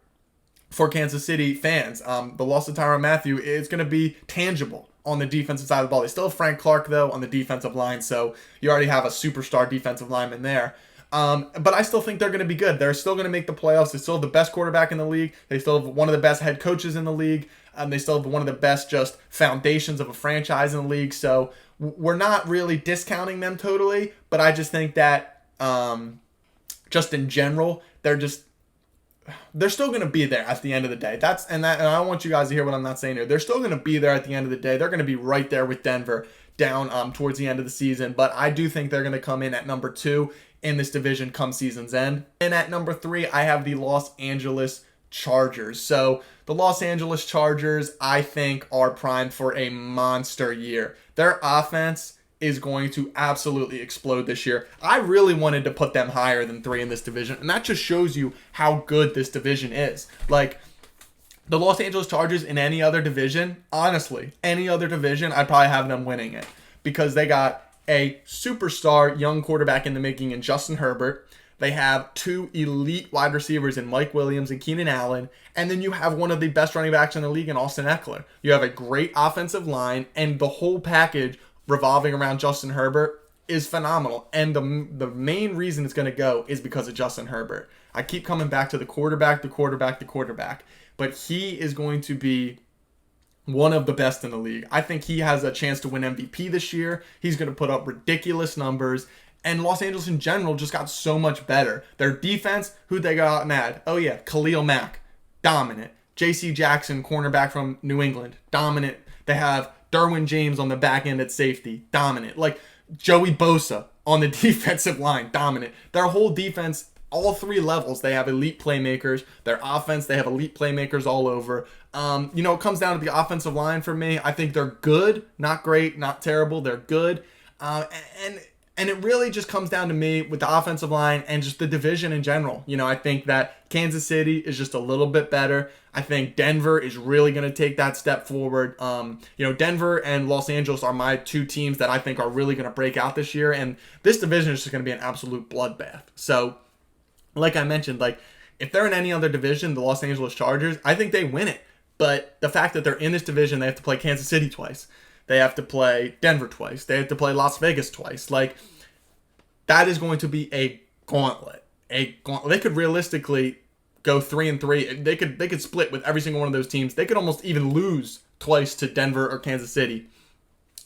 Speaker 1: for Kansas City fans. The loss of Tyrann Mathieu is going to be tangible on the defensive side of the ball. They still have Frank Clark, though, on the defensive line, so you already have a superstar defensive lineman there. But I still think they're going to be good. They're still going to make the playoffs. They still have the best quarterback in the league. They still have one of the best head coaches in the league. They still have one of the best just foundations of a franchise in the league. So we're not really discounting them totally, but I just think that just in general, they're still going to be there at the end of the day. And I want you guys to hear what I'm not saying here. They're still going to be there at the end of the day. They're going to be right there with Denver down towards the end of the season. But I do think they're going to come in at number 2 in this division come season's end. And at number 3, I have the Los Angeles Chargers. So the Los Angeles Chargers, I think, are primed for a monster year. Their offense is going to absolutely explode this year. I really wanted to put them higher than 3 in this division, and that just shows you how good this division is. Like, the Los Angeles Chargers in any other division, honestly, any other division, I'd probably have them winning it, because they got a superstar young quarterback in the making in Justin Herbert. They have 2 elite wide receivers in Mike Williams and Keenan Allen. And then you have one of the best running backs in the league in Austin Eckler. You have a great offensive line, and the whole package revolving around Justin Herbert is phenomenal. And the main reason it's going to go is because of Justin Herbert. I keep coming back to the quarterback. But he is going to be one of the best in the league. I think he has a chance to win MVP this year. He's going to put up ridiculous numbers. And Los Angeles in general just got so much better. Their defense, who'd they go out and add? Oh yeah, Khalil Mack, dominant. J.C. Jackson, cornerback from New England, dominant. They have Derwin James on the back end at safety, dominant. Like Joey Bosa on the defensive line, dominant. Their whole defense, all 3 levels, they have elite playmakers. Their offense, they have elite playmakers all over. It comes down to the offensive line for me. I think they're good, not great, not terrible. They're good. And it really just comes down to me with the offensive line and just the division in general. I think that Kansas City is just a little bit better. I think Denver is really going to take that step forward. Denver and Los Angeles are my 2 teams that I think are really going to break out this year. And this division is just going to be an absolute bloodbath. So, like I mentioned, if they're in any other division, the Los Angeles Chargers, I think they win it. But the fact that they're in this division, they have to play Kansas City twice. They have to play Denver twice. They have to play Las Vegas twice. That is going to be a gauntlet. They could realistically go 3-3. They could split with every single one of those teams. They could almost even lose twice to Denver or Kansas City.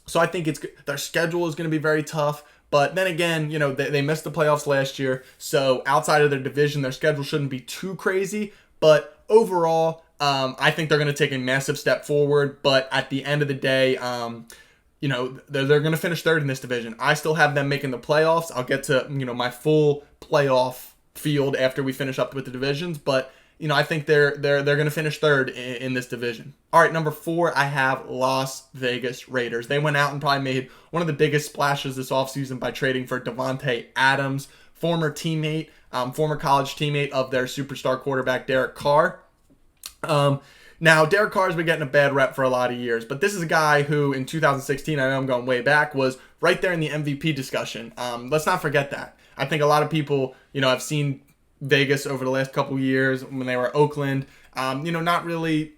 Speaker 1: So I think their schedule is going to be very tough. But then again, they missed the playoffs last year. So outside of their division, their schedule shouldn't be too crazy. But overall, I think they're going to take a massive step forward. But at the end of the day, they're going to finish 3rd in this division. I still have them making the playoffs. I'll get to, my full playoff field after we finish up with the divisions. But, I think they're going to finish 3rd in this division. All right, number 4, I have Las Vegas Raiders. They went out and probably made one of the biggest splashes this offseason by trading for Davante Adams, former college teammate of their superstar quarterback, Derek Carr. Now, Derek Carr's been getting a bad rep for a lot of years, but this is a guy who in 2016, I know I'm going way back, was right there in the MVP discussion. Let's not forget that. I think a lot of people, have seen Vegas over the last couple years when they were Oakland, not really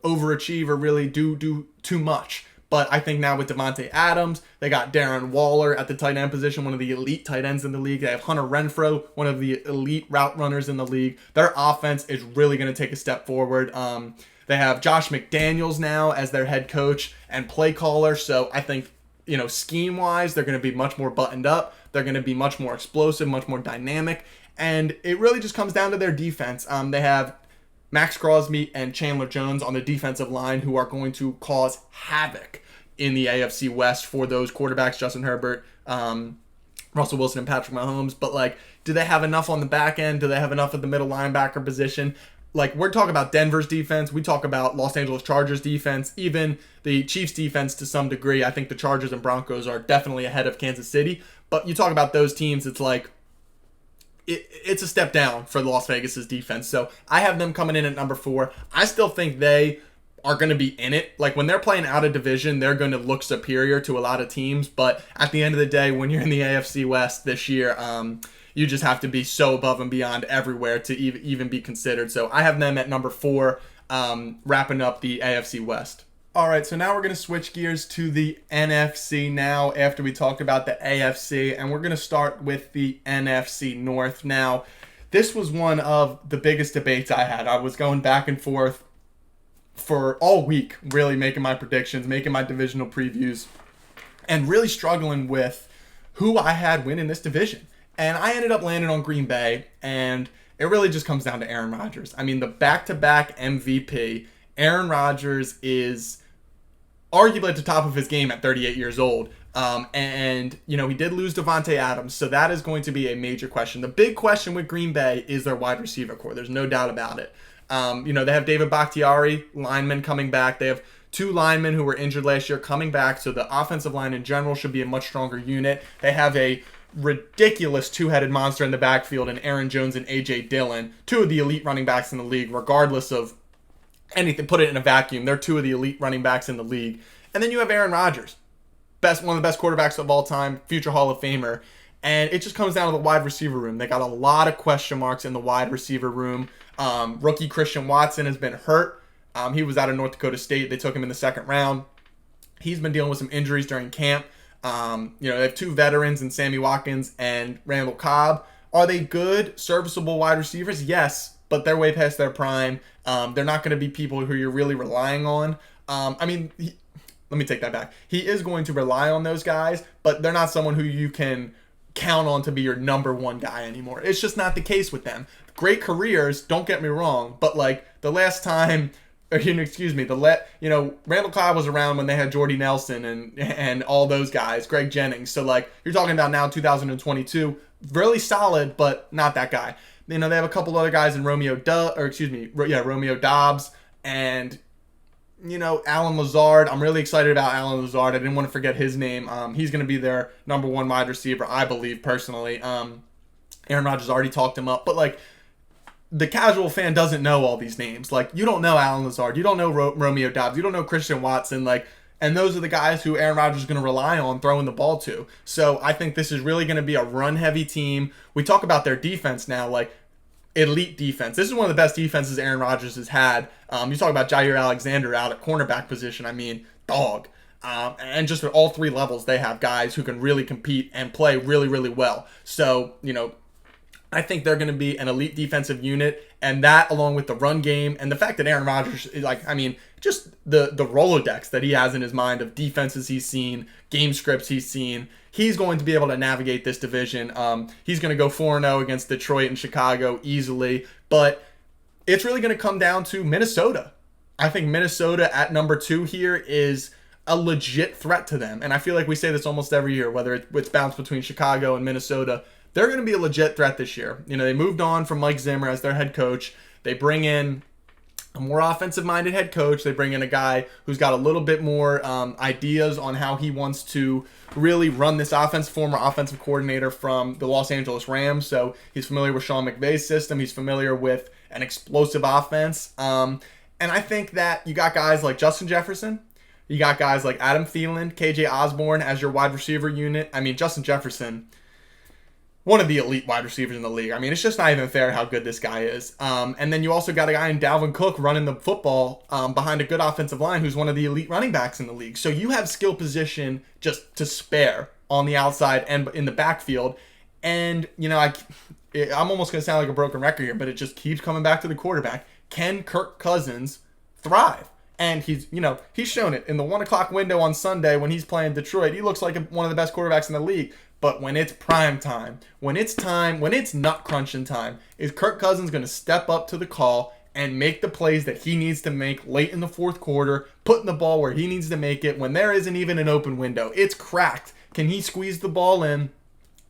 Speaker 1: overachieve or really do too much. But I think now with Davante Adams, they got Darren Waller at the tight end position, one of the elite tight ends in the league. They have Hunter Renfrow, one of the elite route runners in the league. Their offense is really going to take a step forward. They have Josh McDaniels now as their head coach and play caller. So I think scheme-wise, they're going to be much more buttoned up. They're going to be much more explosive, much more dynamic. And it really just comes down to their defense. They have Max Crosby and Chandler Jones on the defensive line who are going to cause havoc in the AFC West for those quarterbacks, Justin Herbert, Russell Wilson, and Patrick Mahomes. But, do they have enough on the back end? Do they have enough at the middle linebacker position? We're talking about Denver's defense. We talk about Los Angeles Chargers defense, even the Chiefs defense to some degree. I think the Chargers and Broncos are definitely ahead of Kansas City. But you talk about those teams, it's it's a step down for Las Vegas's defense. So I have them coming in at number 4. I still think they are going to be in it. When they're playing out of division, they're going to look superior to a lot of teams. But at the end of the day, when you're in the AFC West this year, you just have to be so above and beyond everywhere to even be considered. So I have them at number 4, wrapping up the AFC West. All right, so now we're going to switch gears to the NFC now after we talked about the AFC, and we're going to start with the NFC North. Now, this was one of the biggest debates I had. I was going back and forth for all week, really making my predictions, making my divisional previews, and really struggling with who I had winning this division. And I ended up landing on Green Bay, and it really just comes down to Aaron Rodgers. I mean, the back-to-back MVP, Aaron Rodgers is arguably at the top of his game at 38 years old. And he did lose Devontae Adams, so that is going to be a major question. The big question with Green Bay is their wide receiver core. There's no doubt about it. They have David Bakhtiari, lineman, coming back. They have 2 linemen who were injured last year coming back, so the offensive line in general should be a much stronger unit. They have a ridiculous 2-headed monster in the backfield in Aaron Jones and A.J. Dillon, 2 of the elite running backs in the league, regardless of anything. Put it in a vacuum, they're 2 of the elite running backs in the league. And then you have Aaron Rodgers, one of the best quarterbacks of all time, future Hall of Famer. And it just comes down to the wide receiver room. They got a lot of question marks in the wide receiver room. Rookie Christian Watson has been hurt. He was out of North Dakota State. They took him in the 2nd round. He's been dealing with some injuries during camp. They have 2 veterans in Sammy Watkins and Randall Cobb. Are they good, serviceable wide receivers? Yes, but they're way past their prime. They're not going to be people who you're really relying on. Let me take that back. He is going to rely on those guys, but they're not someone who you can count on to be your number 1 guy anymore. It's just not the case with them. Great careers, don't get me wrong, but the last time, Randall Cobb was around when they had Jordy Nelson and all those guys, Greg Jennings. So you're talking about now 2022, really solid, but not that guy. They have a couple other guys in Romeo Dobbs and Alan Lazard. I'm really excited about Alan Lazard. I didn't want to forget his name. He's going to be their number 1 wide receiver, I believe, personally. Aaron Rodgers already talked him up, but the casual fan doesn't know all these names. You don't know Alan Lazard, you don't know Romeo Dobbs, you don't know Christian Watson, and those are the guys who Aaron Rodgers is going to rely on throwing the ball to. So I think this is really going to be a run-heavy team. We talk about their defense now, elite defense. This is one of the best defenses Aaron Rodgers has had. You talk about Jair Alexander out at cornerback position. Dog. And just at all 3 levels, they have guys who can really compete and play really, really well. So, I think they're going to be an elite defensive unit, and that along with the run game and the fact that Aaron Rodgers is just the Rolodex that he has in his mind of defenses he's seen, game scripts he's seen, he's going to be able to navigate this division. He's going to go 4-0 against Detroit and Chicago easily, but it's really going to come down to Minnesota. I think Minnesota at number 2 here is a legit threat to them, and I feel like we say this almost every year, whether it's bounced between Chicago and Minnesota. They're going to be a legit threat this year. They moved on from Mike Zimmer as their head coach. They bring in a more offensive-minded head coach. They bring in a guy who's got a little bit more ideas on how he wants to really run this offense, former offensive coordinator from the Los Angeles Rams. So he's familiar with Sean McVay's system. He's familiar with an explosive offense. And I think that you got guys like Justin Jefferson. You got guys like Adam Thielen, KJ Osborne as your wide receiver unit. Justin Jefferson, one of the elite wide receivers in the league. It's just not even fair how good this guy is. And then you also got a guy in Dalvin Cook running the football behind a good offensive line who's one of the elite running backs in the league. So you have skill position just to spare on the outside and in the backfield. And, I'm almost going to sound like a broken record here, but it just keeps coming back to the quarterback. Can Kirk Cousins thrive? And he's shown it in the 1 o'clock window on Sunday when he's playing Detroit. He looks like one of the best quarterbacks in the league. But when it's prime time, when it's nut crunching time, is Kirk Cousins going to step up to the call and make the plays that he needs to make late in the fourth quarter, putting the ball where he needs to make it when there isn't even an open window? It's cracked. Can he squeeze the ball in?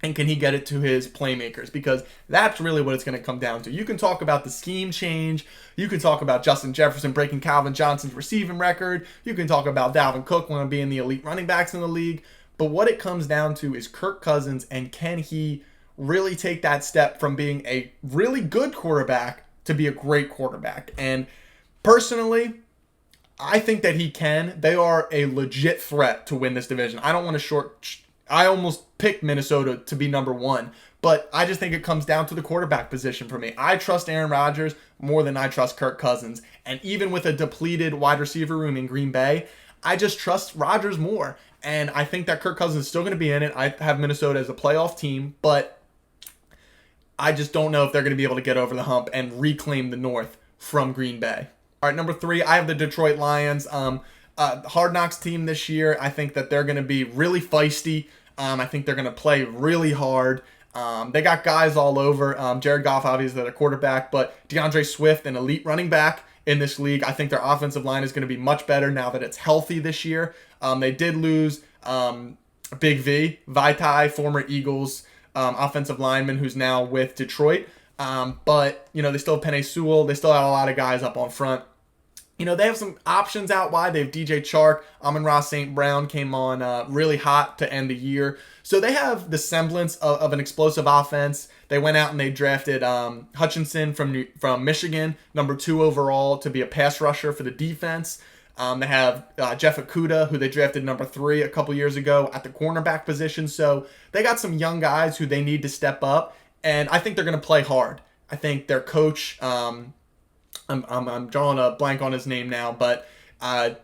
Speaker 1: And can he get it to his playmakers? Because that's really what it's going to come down to. You can talk about the scheme change. You can talk about Justin Jefferson breaking Calvin Johnson's receiving record. You can talk about Dalvin Cook one of being the elite running backs in the league. But what it comes down to is Kirk Cousins, and can he really take that step from being a really good quarterback to be a great quarterback? And personally, I think that he can. They are a legit threat to win this division. I don't want to I almost picked Minnesota to be number 1, but I just think it comes down to the quarterback position for me. I trust Aaron Rodgers more than I trust Kirk Cousins. And even with a depleted wide receiver room in Green Bay, I just trust Rodgers more. And I think that Kirk Cousins is still going to be in it. I have Minnesota as a playoff team, but I just don't know if they're going to be able to get over the hump and reclaim the North from Green Bay. All right, number 3, I have the Detroit Lions. Hard Knocks team this year. I think that they're going to be really feisty. I think they're going to play really hard. They got guys all over. Jared Goff, obviously, their quarterback, but DeAndre Swift, an elite running back in this league. I think their offensive line is going to be much better now that it's healthy this year. They did lose Big V, Vaitai, former Eagles offensive lineman who's now with Detroit. But, they still have Penei Sewell. They still have a lot of guys up on front. They have some options out wide. They have DJ Chark. Amon-Ra St. Brown came on really hot to end the year. So they have the semblance of an explosive offense. They went out and they drafted Hutchinson from Michigan, number 2 overall, to be a pass rusher for the defense. They have Jeff Okudah, who they drafted number 3 a couple years ago at the cornerback position. So they got some young guys who they need to step up, and I think they're going to play hard. I think their coach... I'm drawing a blank on his name now, but I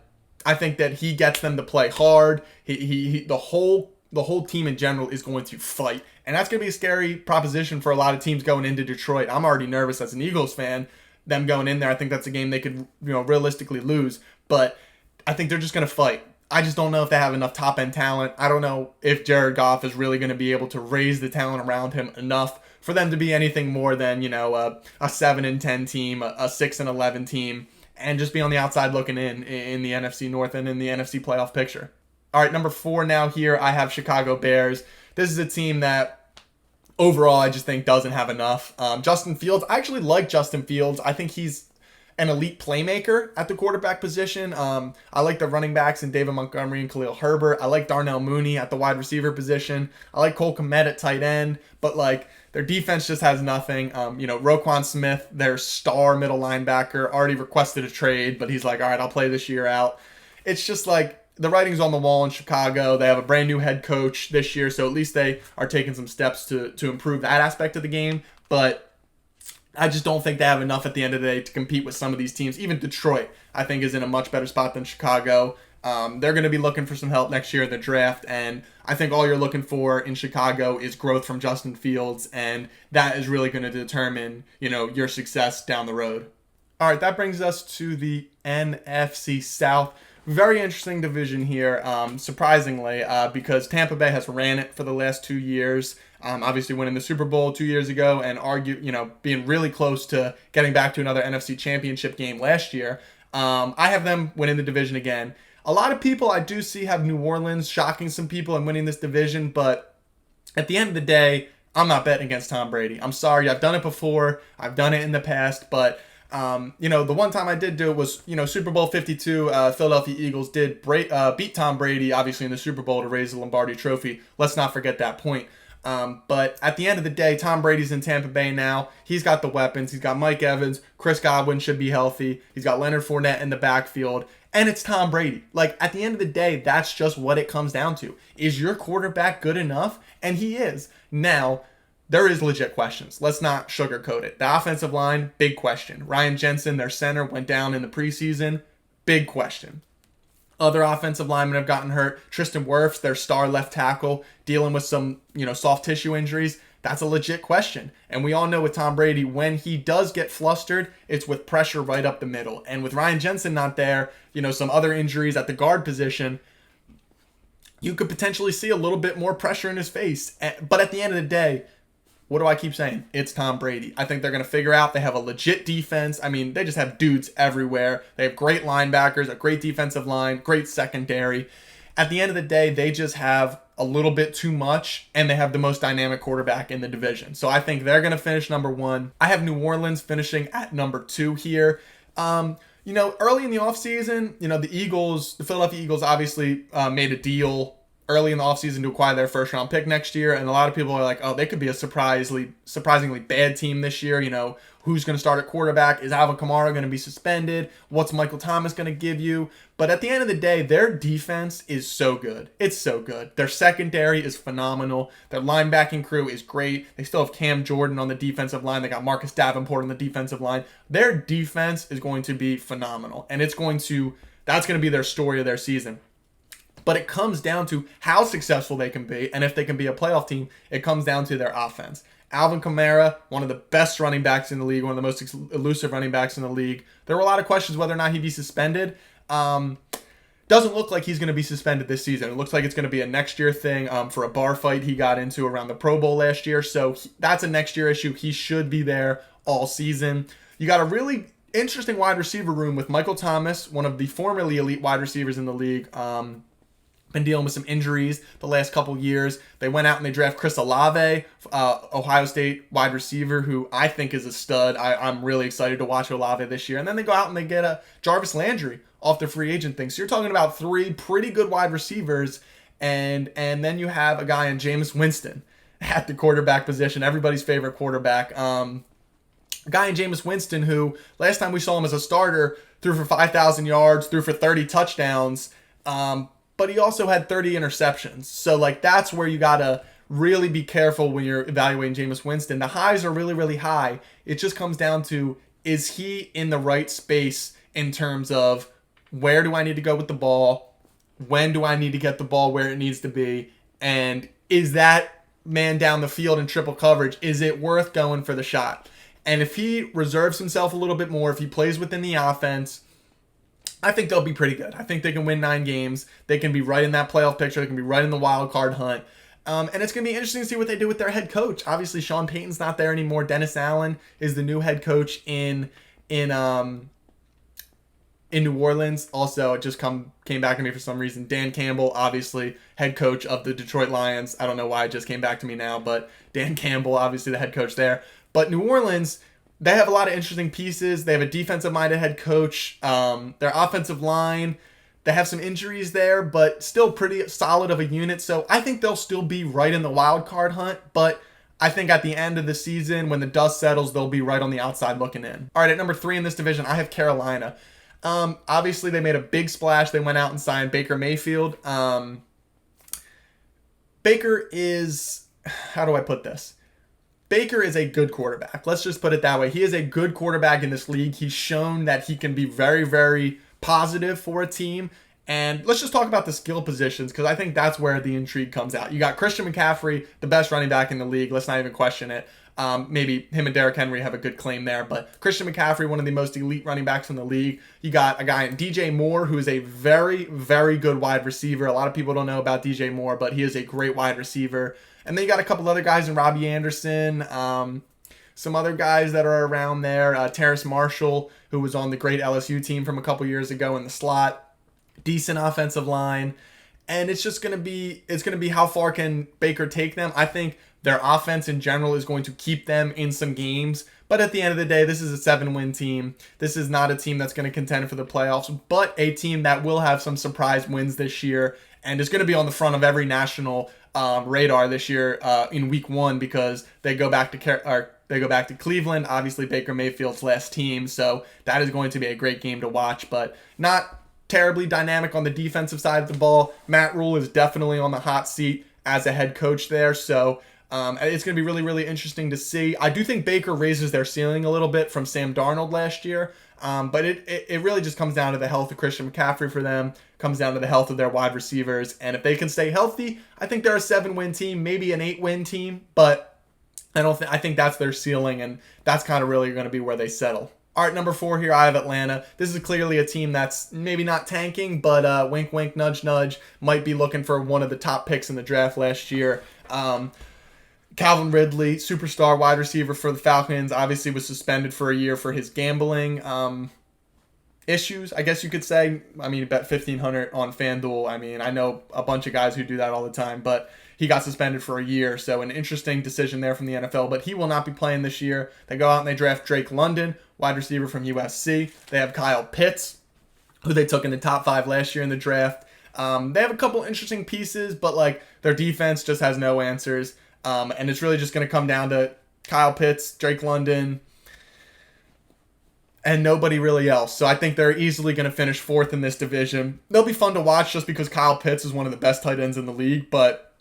Speaker 1: think that he gets them to play hard. The whole team in general is going to fight, and that's going to be a scary proposition for a lot of teams going into Detroit. I'm already nervous as an Eagles fan, them going in there. I think that's a game they could realistically lose, but I think they're just going to fight. I just don't know if they have enough top-end talent. I don't know if Jared Goff is really going to be able to raise the talent around him enough for them to be anything more than, a 7-10 team, a 6-11 team, and just be on the outside looking in the NFC North and in the NFC playoff picture. All right, number 4 now here, I have Chicago Bears. This is a team that overall I just think doesn't have enough. Justin Fields, I actually like Justin Fields. I think he's an elite playmaker at the quarterback position. I like the running backs in David Montgomery and Khalil Herbert. I like Darnell Mooney at the wide receiver position. I like Cole Kmet at tight end, but their defense just has nothing. Roquan Smith, their star middle linebacker, already requested a trade, but he's like, all right, I'll play this year out. It's just the writing's on the wall in Chicago. They have a brand new head coach this year, so at least they are taking some steps to improve that aspect of the game. But I just don't think they have enough at the end of the day to compete with some of these teams. Even Detroit, I think, is in a much better spot than Chicago. They're going to be looking for some help next year in the draft, and I think all you're looking for in Chicago is growth from Justin Fields, and that is really going to determine, your success down the road. All right, that brings us to the NFC South. Very interesting division here, surprisingly, because Tampa Bay has ran it for the last 2 years. Obviously winning the Super Bowl 2 years ago and being really close to getting back to another NFC Championship game last year. I have them winning the division again. A lot of people I do see have New Orleans shocking some people and winning this division, but at the end of the day, I'm not betting against Tom Brady. I'm sorry, I've done it before. I've done it in the past, but the one time I did do it was, Super Bowl 52, Philadelphia Eagles did beat Tom Brady, obviously, in the Super Bowl to raise the Lombardi Trophy. Let's not forget that point. But at the end of the day, Tom Brady's in Tampa Bay now. He's got the weapons. He's got Mike Evans. Chris Godwin should be healthy. He's got Leonard Fournette in the backfield. And it's Tom Brady. At the end of the day, that's just what it comes down to. Is your quarterback good enough? And he is. Now, there is legit questions. Let's not sugarcoat it. The offensive line, big question. Ryan Jensen, their center, went down in the preseason. Big question. Other offensive linemen have gotten hurt. Tristan Wirfs, their star left tackle, dealing with some, soft tissue injuries. That's a legit question. And we all know with Tom Brady, when he does get flustered, it's with pressure right up the middle. And with Ryan Jensen not there, some other injuries at the guard position, you could potentially see a little bit more pressure in his face. But at the end of the day, what do I keep saying? It's Tom Brady. I think they're going to figure out they have a legit defense. I mean, they just have dudes everywhere. They have great linebackers, a great defensive line, great secondary. At the end of the day, they just have a little bit too much, and they have the most dynamic quarterback in the division. So I think they're going to finish number 1. I have New Orleans finishing at number 2 here. Early in the offseason, the Philadelphia Eagles obviously made a deal early in the offseason to acquire their first round pick next year. And a lot of people are like, oh, they could be a surprisingly bad team this year. Who's going to start at quarterback? Is Alvin Kamara going to be suspended? What's Michael Thomas going to give you? But at the end of the day, their defense is so good. It's so good. Their secondary is phenomenal. Their linebacking crew is great. They still have Cam Jordan on the defensive line. They got Marcus Davenport on the defensive line. Their defense is going to be phenomenal. And that's going to be their story of their season. But it comes down to how successful they can be, and if they can be a playoff team, it comes down to their offense. Alvin Kamara, one of the best running backs in the league, one of the most elusive running backs in the league. There were a lot of questions whether or not he'd be suspended. Doesn't look like he's going to be suspended this season. It looks like it's going to be a next year thing for a bar fight he got into around the Pro Bowl last year. So that's a next year issue. He should be there all season. You got a really interesting wide receiver room with Michael Thomas, one of the formerly elite wide receivers in the league. Been dealing with some injuries the last couple years. They went out and they draft Chris Olave, Ohio State wide receiver, who I think is a stud. I'm really excited to watch Olave this year. And then they go out and they get a Jarvis Landry off the free agent thing. So you're talking about 3 pretty good wide receivers, and then you have a guy in Jameis Winston at the quarterback position, everybody's favorite quarterback. A guy in Jameis Winston who last time we saw him as a starter threw for 5,000 yards, threw for 30 touchdowns. But he also had 30 interceptions. So, that's where you got to really be careful when you're evaluating Jameis Winston. The highs are really, really high. It just comes down to, is he in the right space in terms of where do I need to go with the ball? When do I need to get the ball where it needs to be? And is that man down the field in triple coverage, is it worth going for the shot? And if he reserves himself a little bit more, if he plays within the offense, I think they'll be pretty good. I think they can win 9 games. They can be right in that playoff picture. They can be right in the wild card hunt. And it's going to be interesting to see what they do with their head coach. Obviously, Sean Payton's not there anymore. Dennis Allen is the new head coach in New Orleans. Also, it just came back to me for some reason. Dan Campbell, obviously, head coach of the Detroit Lions. I don't know why it just came back to me now, but Dan Campbell, obviously the head coach there. But New Orleans, they have a lot of interesting pieces. They have a defensive-minded head coach. Their offensive line, they have some injuries there, but still pretty solid of a unit. So I think they'll still be right in the wild card hunt. But I think at the end of the season, when the dust settles, they'll be right on the outside looking in. All right, at number 3 in this division, I have Carolina. Obviously, they made a big splash. They went out and signed Baker Mayfield. Baker is, how do I put this? Baker is a good quarterback. Let's just put it that way. He is a good quarterback in this league. He's shown that he can be very, very positive for a team. And let's just talk about the skill positions, because I think that's where the intrigue comes out. You got Christian McCaffrey, the best running back in the league. Let's not even question it. Maybe him and Derrick Henry have a good claim there. But Christian McCaffrey, one of the most elite running backs in the league. You got a guy in DJ Moore, who is a very, very good wide receiver. A lot of people don't know about DJ Moore, but he is a great wide receiver. And then you got a couple other guys in Robbie Anderson, some other guys that are around there. Terrace Marshall, who was on the great LSU team from a couple years ago in the slot. Decent offensive line. And it's going to be how far can Baker take them. I think their offense in general is going to keep them in some games. But at the end of the day, this is a 7-win team. This is not a team that's going to contend for the playoffs, but a team that will have some surprise wins this year and is going to be on the front of every national radar this year in week 1, because they go back to Cleveland, obviously Baker Mayfield's last team. So that is going to be a great game to watch, but not terribly dynamic on the defensive side of the ball. Matt Rule is definitely on the hot seat as a head coach there. So it's going to be really, really interesting to see. I do think Baker raises their ceiling a little bit from Sam Darnold last year. But it really just comes down to the health of Christian McCaffrey for them, comes down to the health of their wide receivers. And if they can stay healthy, I think they're a 7-win team, maybe an 8-win team. But I think that's their ceiling, and that's kind of really going to be where they settle. All right, number 4 here, I have Atlanta. This is clearly a team that's maybe not tanking, but wink, wink, nudge, nudge, might be looking for one of the top picks in the draft last year. Calvin Ridley, superstar wide receiver for the Falcons, obviously was suspended for a year for his gambling issues, I guess you could say. I mean, he bet $1,500 on FanDuel. I mean, I know a bunch of guys who do that all the time, but he got suspended for a year, so an interesting decision there from the NFL, but he will not be playing this year. They go out and they draft Drake London, wide receiver from USC. They have Kyle Pitts, who they took in the top 5 last year in the draft. They have a couple interesting pieces, but like their defense just has no answers, and it's really just going to come down to Kyle Pitts, Drake London, and nobody really else. So I think they're easily going to finish 4th in this division. They'll be fun to watch just because Kyle Pitts is one of the best tight ends in the league, but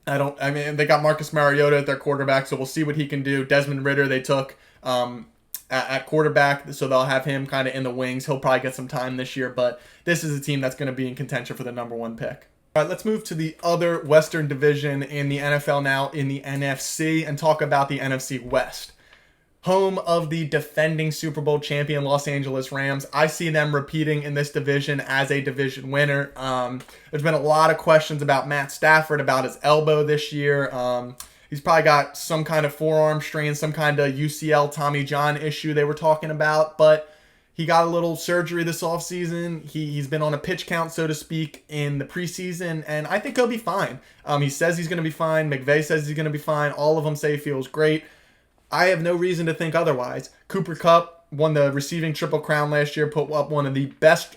Speaker 1: they got Marcus Mariota at their quarterback, so we'll see what he can do. Desmond Ridder they took at quarterback, so they'll have him kind of in the wings. He'll probably get some time this year, but this is a team that's going to be in contention for the number 1 pick. All right, let's move to the other Western division in the NFL now, in the NFC, and talk about the NFC West. Home of the defending Super Bowl champion Los Angeles Rams. I see them repeating in this division as a division winner. There's been a lot of questions about Matt Stafford, about his elbow this year. He's probably got some kind of forearm strain, some kind of UCL Tommy John issue they were talking about, but he got a little surgery this offseason. He's been on a pitch count, so to speak, in the preseason, and I think he'll be fine. He says he's going to be fine. McVay says he's going to be fine. All of them say he feels great. I have no reason to think otherwise. Cooper Kupp won the receiving Triple Crown last year, put up one of the best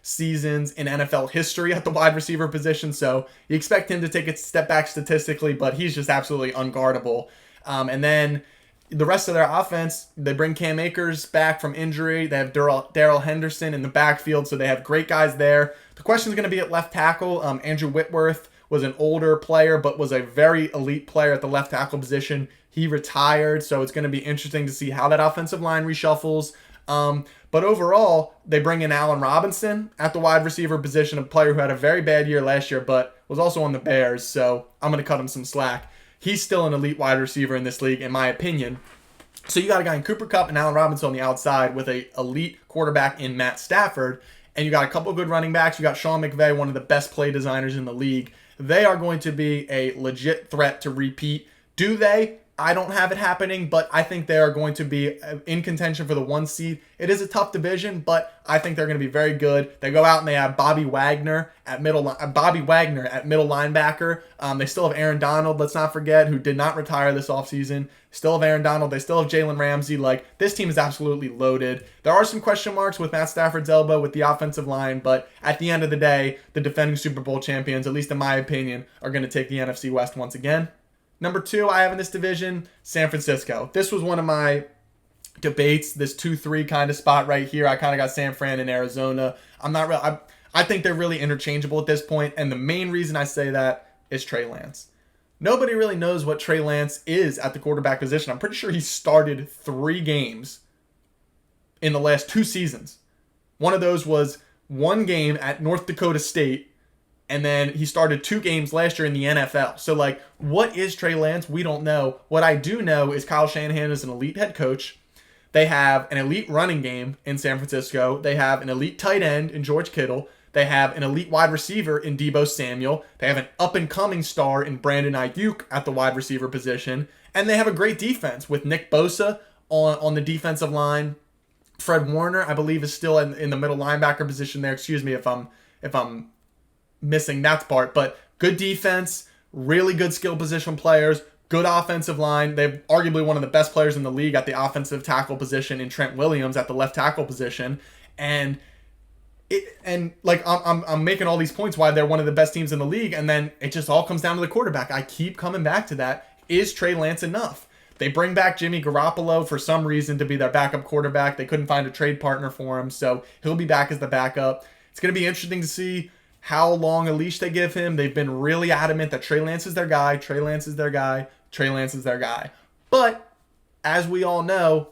Speaker 1: seasons in NFL history at the wide receiver position. So you expect him to take a step back statistically, but he's just absolutely unguardable. And then the rest of their offense, they bring Cam Akers back from injury. They have Darrell Henderson in the backfield, so they have great guys there. The question is going to be at left tackle. Andrew Whitworth was an older player, but was a very elite player at the left tackle position. He retired, so it's going to be interesting to see how that offensive line reshuffles. But overall, they bring in Allen Robinson at the wide receiver position, a player who had a very bad year last year, but was also on the Bears, so I'm going to cut him some slack. He's still an elite wide receiver in this league, in my opinion. So you got a guy in Cooper Kupp and Allen Robinson on the outside with a elite quarterback in Matt Stafford, and you got a couple good running backs. You got Sean McVay, one of the best play designers in the league. They are going to be a legit threat to repeat. Do they? I don't have it happening, but I think they are going to be in contention for the 1 seed. It is a tough division, but I think they're going to be very good. They go out and they have Bobby Wagner at middle linebacker. They still have Aaron Donald, let's not forget, who did not retire this offseason. Still have Aaron Donald. They still have Jalen Ramsey. This team is absolutely loaded. There are some question marks with Matt Stafford's elbow with the offensive line, but at the end of the day, the defending Super Bowl champions, at least in my opinion, are going to take the NFC West once again. Number 2 I have in this division, San Francisco. This was one of my debates, this 2-3 kind of spot right here. I kind of got San Fran and Arizona. I think they're really interchangeable at this point, and the main reason I say that is Trey Lance. Nobody really knows what Trey Lance is at the quarterback position. I'm pretty sure he started 3 games in the last 2 seasons. One of those was 1 game at North Dakota State, and then he started 2 games last year in the NFL. So, what is Trey Lance? We don't know. What I do know is Kyle Shanahan is an elite head coach. They have an elite running game in San Francisco. They have an elite tight end in George Kittle. They have an elite wide receiver in Deebo Samuel. They have an up-and-coming star in Brandon Ayuk at the wide receiver position. And they have a great defense with Nick Bosa on the defensive line. Fred Warner, I believe, is still in the middle linebacker position there. Excuse me if I'm missing that part, but good defense, really good skill position players, good offensive line. They've arguably one of the best players in the league at the offensive tackle position in Trent Williams at the left tackle position. And I'm making all these points why they're one of the best teams in the league, and then it just all comes down to the quarterback. I keep coming back to that. Is Trey Lance enough? They bring back Jimmy Garoppolo for some reason to be their backup quarterback. They couldn't find a trade partner for him, so he'll be back as the backup. It's going to be interesting to see how long a leash they give him. They've been really adamant that Trey Lance is their guy, Trey Lance is their guy, Trey Lance is their guy. But as we all know,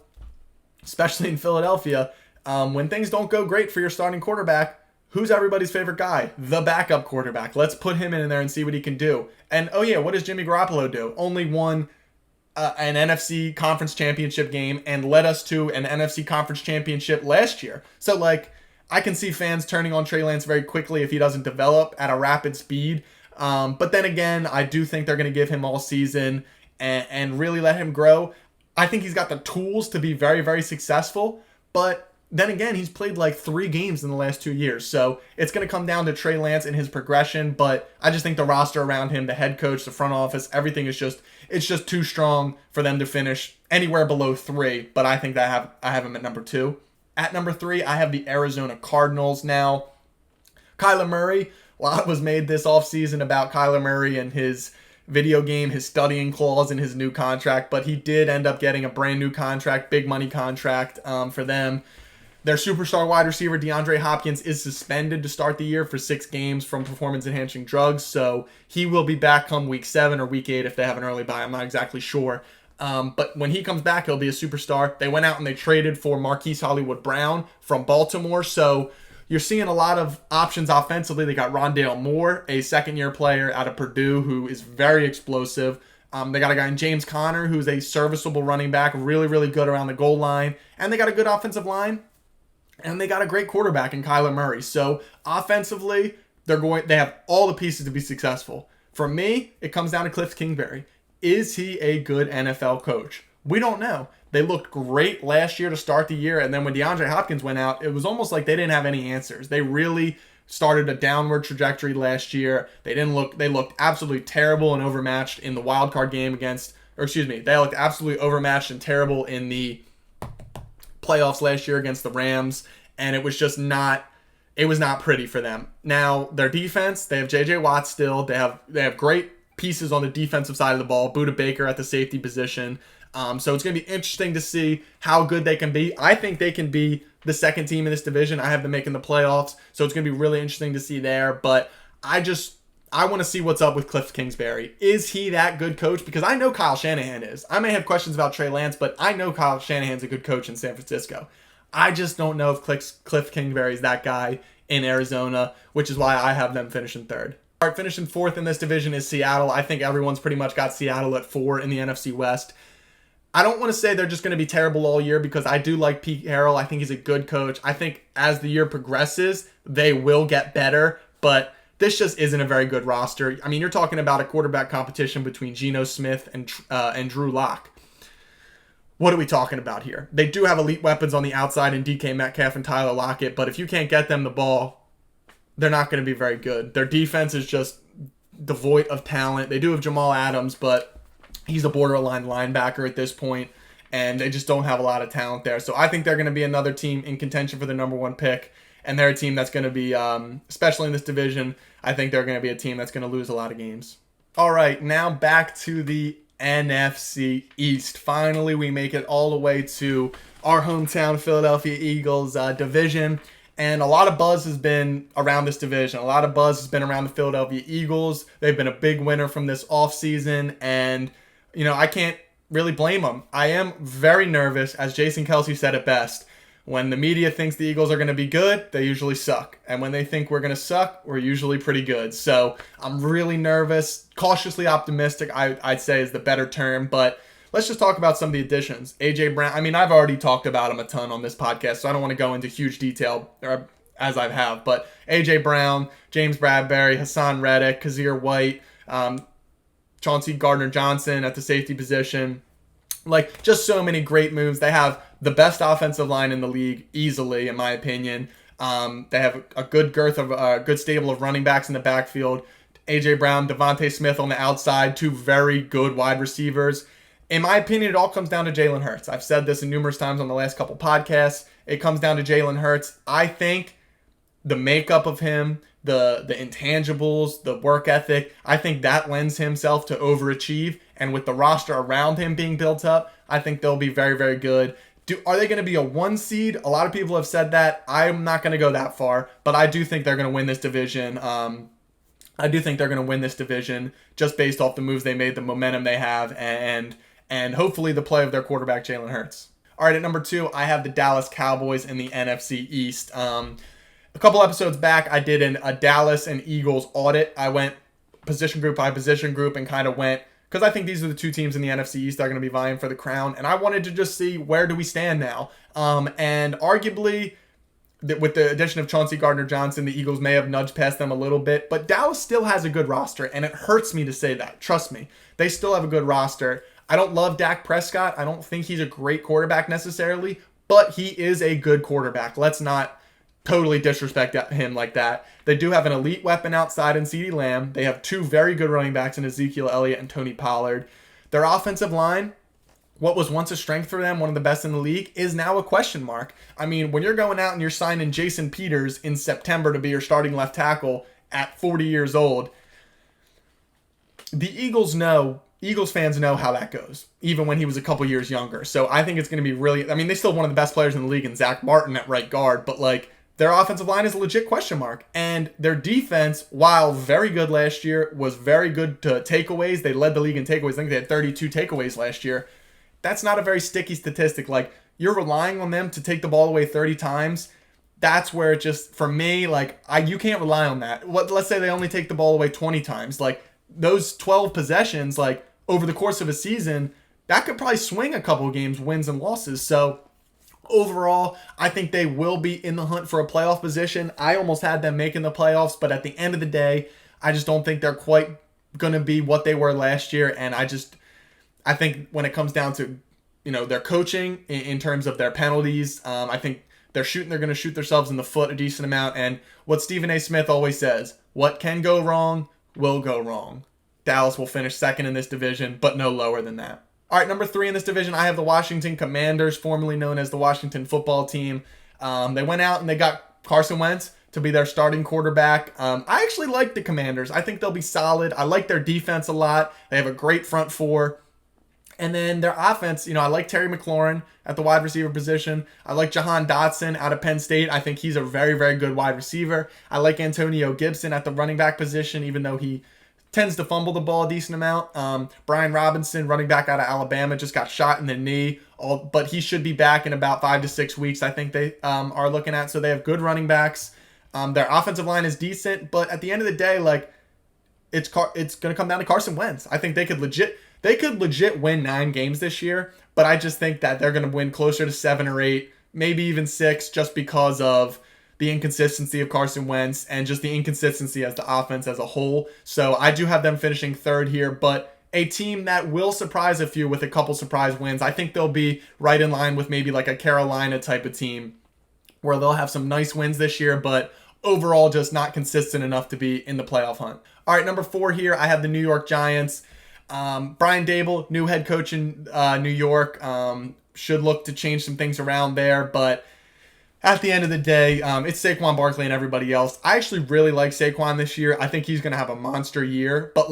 Speaker 1: especially in Philadelphia, when things don't go great for your starting quarterback, who's everybody's favorite guy? The backup quarterback. Let's put him in there and see what he can do. And oh yeah, what does Jimmy Garoppolo do? Only won an NFC conference championship game and led us to an NFC conference championship last year. So like, I can see fans turning on Trey Lance very quickly if he doesn't develop at a rapid speed. But then again, I do think they're going to give him all season and really let him grow. I think he's got the tools to be very, very successful. But then again, he's played like 3 games in the last 2 years. So it's going to come down to Trey Lance and his progression. But I just think the roster around him, the head coach, the front office, everything is it's just too strong for them to finish anywhere below 3. But I think that I have him at number 2. At number 3, I have the Arizona Cardinals. Now, Kyler Murray, a lot was made this offseason about Kyler Murray and his video game, his studying clause in his new contract, but he did end up getting a brand new contract, big money contract for them. Their superstar wide receiver, DeAndre Hopkins, is suspended to start the year for 6 games from performance-enhancing drugs, so he will be back come week 7 or week 8 if they have an early bye. I'm not exactly sure. But when he comes back, he'll be a superstar. They went out and they traded for Marquise Hollywood Brown from Baltimore, so you're seeing a lot of options offensively. They got Rondale Moore, a second-year player out of Purdue who is very explosive. They got a guy in James Conner who's a serviceable running back, really, really good around the goal line. And they got a good offensive line. And they got a great quarterback in Kyler Murray. So offensively, they have all the pieces to be successful. For me, it comes down to Cliff Kingsbury. Is he a good NFL coach? We don't know. They looked great last year to start the year, and then when DeAndre Hopkins went out, it was almost like they didn't have any answers. They really started a downward trajectory last year. They looked absolutely terrible and overmatched in the wild card game they looked absolutely overmatched and terrible in the playoffs last year against the Rams, and it was not pretty for them. Now, their defense, they have J.J. Watt still. They have great pieces on the defensive side of the ball. Budda Baker at the safety position. So it's going to be interesting to see how good they can be. I think they can be the second team in this division. I have them making the playoffs. So it's going to be really interesting to see there. But I want to see what's up with Cliff Kingsbury. Is he that good coach? Because I know Kyle Shanahan is. I may have questions about Trey Lance, but I know Kyle Shanahan's a good coach in San Francisco. I just don't know if Cliff Kingsbury is that guy in Arizona, which is why I have them finishing 3rd. All right, finishing 4th in this division is Seattle. I think everyone's pretty much got Seattle at 4 in the NFC West. I don't want to say they're just going to be terrible all year because I do like Pete Carroll. I think he's a good coach. I think as the year progresses, they will get better, but this just isn't a very good roster. I mean, you're talking about a quarterback competition between Geno Smith and Drew Lock. What are we talking about here? They do have elite weapons on the outside in DK Metcalf and Tyler Lockett, but if you can't get them the ball, they're not going to be very good. Their defense is just devoid of talent. They do have Jamal Adams, but he's a borderline linebacker at this point, and they just don't have a lot of talent there. So I think they're going to be another team in contention for the number 1 pick, and they're a team that's going to be, especially in this division, I think they're going to be a team that's going to lose a lot of games. All right, now back to the NFC East. Finally, we make it all the way to our hometown Philadelphia Eagles division, and a lot of buzz has been around this division. A lot of buzz has been around the Philadelphia Eagles. They've been a big winner from this offseason, and I can't really blame them. I am very nervous, as Jason Kelce said it best. When the media thinks the Eagles are going to be good, they usually suck. And when they think we're going to suck, we're usually pretty good. So I'm really nervous. Cautiously optimistic, I'd say, is the better term. But let's just talk about some of the additions. A.J. Brown, I mean, I've already talked about him a ton on this podcast, so I don't want to go into huge detail as I have. But A.J. Brown, James Bradbury, Hassan Reddick, Kazir White, Chauncey Gardner-Johnson at the safety position. Like, just so many great moves. They have the best offensive line in the league, easily, in my opinion. They have a good good stable of running backs in the backfield. A.J. Brown, Devontae Smith on the outside, 2 very good wide receivers. In my opinion, it all comes down to Jalen Hurts. I've said this numerous times on the last couple podcasts. It comes down to Jalen Hurts. I think the makeup of him, the intangibles, the work ethic, I think that lends himself to overachieve. And with the roster around him being built up, I think they'll be very, very good. Are they going to be a 1 seed? A lot of people have said that. I'm not going to go that far, but I do think they're going to win this division. I do think they're going to win this division just based off the moves they made, the momentum they have, and hopefully the play of their quarterback, Jalen Hurts. All right, at number 2, I have the Dallas Cowboys in the NFC East. A couple episodes back, I did a Dallas and Eagles audit. I went position group by position group and kind of went, because I think these are the two teams in the NFC East that are going to be vying for the crown. And I wanted to just see where do we stand now. And arguably, with the addition of Chauncey Gardner-Johnson, the Eagles may have nudged past them a little bit. But Dallas still has a good roster, and it hurts me to say that. Trust me. They still have a good roster. I don't love Dak Prescott. I don't think he's a great quarterback necessarily, but he is a good quarterback. Let's not totally disrespect him like that. They do have an elite weapon outside in CeeDee Lamb. They have two very good running backs in Ezekiel Elliott and Tony Pollard. Their offensive line, what was once a strength for them, one of the best in the league, is now a question mark. I mean, when you're going out and you're signing Jason Peters in September to be your starting left tackle at 40 years old, the Eagles fans know how that goes, even when he was a couple years younger. So I think it's going to be really, I mean, they still have one of the best players in the league in Zach Martin at right guard, but like, their offensive line is a legit question mark. And their defense, while very good last year, was very good to takeaways. They led the league in takeaways. I think they had 32 takeaways last year. That's not a very sticky statistic. Like, you're relying on them to take the ball away 30 times. That's where it just, for me, like, you can't rely on that. Let's say they only take the ball away 20 times. Like, those 12 possessions, like, over the course of a season, that could probably swing a couple games, wins and losses. So, overall, I think they will be in the hunt for a playoff position. I almost had them making the playoffs, but at the end of the day, I just don't think they're quite going to be what they were last year. And I think when it comes down to, their coaching in terms of their penalties, I think they're going to shoot themselves in the foot a decent amount. And what Stephen A. Smith always says, what can go wrong will go wrong. Dallas will finish second in this division, but no lower than that. All right, number 3 in this division, I have the Washington Commanders, formerly known as the Washington Football Team. They went out and they got Carson Wentz to be their starting quarterback. I actually like the Commanders. I think they'll be solid. I like their defense a lot. They have a great front four. And then their offense, I like Terry McLaurin at the wide receiver position. I like Jahan Dotson out of Penn State. I think he's a very, very good wide receiver. I like Antonio Gibson at the running back position, even though he tends to fumble the ball a decent amount. Brian Robinson, running back out of Alabama, just got shot in the knee, but he should be back in about 5 to 6 weeks, I think they are looking at. So they have good running backs. Their offensive line is decent, but at the end of the day, like, it's going to come down to Carson Wentz. I think they could legit win 9 games this year, but I just think that they're going to win closer to 7 or 8, maybe even 6, just because of the inconsistency of Carson Wentz and just the inconsistency as the offense as a whole. So I do have them finishing 3rd here, but a team that will surprise a few with a couple surprise wins. I think they'll be right in line with maybe like a Carolina type of team where they'll have some nice wins this year, but overall just not consistent enough to be in the playoff hunt. All right, number 4 here, I have the New York Giants. Brian Dable, new head coach in New York, should look to change some things around there, but at the end of the day, it's Saquon Barkley and everybody else. I actually really like Saquon this year. I think he's going to have a monster year. But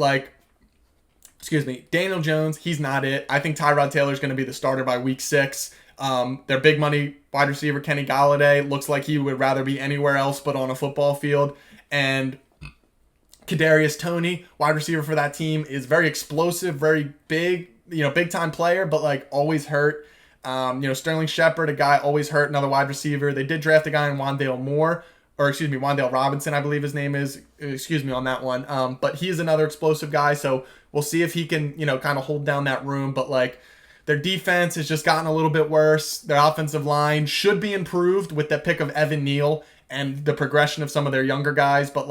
Speaker 1: Daniel Jones, he's not it. I think Tyrod Taylor's going to be the starter by week 6. Their big money wide receiver, Kenny Golladay, looks like he would rather be anywhere else but on a football field. And Kadarius Toney, wide receiver for that team, is very explosive, very big, big time player, but always hurt. Sterling Shepard, a guy always hurt, another wide receiver. They did draft a guy in Wan'Dale Robinson, I believe his name is. On that one. But he is another explosive guy, so we'll see if he can, kind of hold down that room. But their defense has just gotten a little bit worse. Their offensive line should be improved with the pick of Evan Neal and the progression of some of their younger guys. But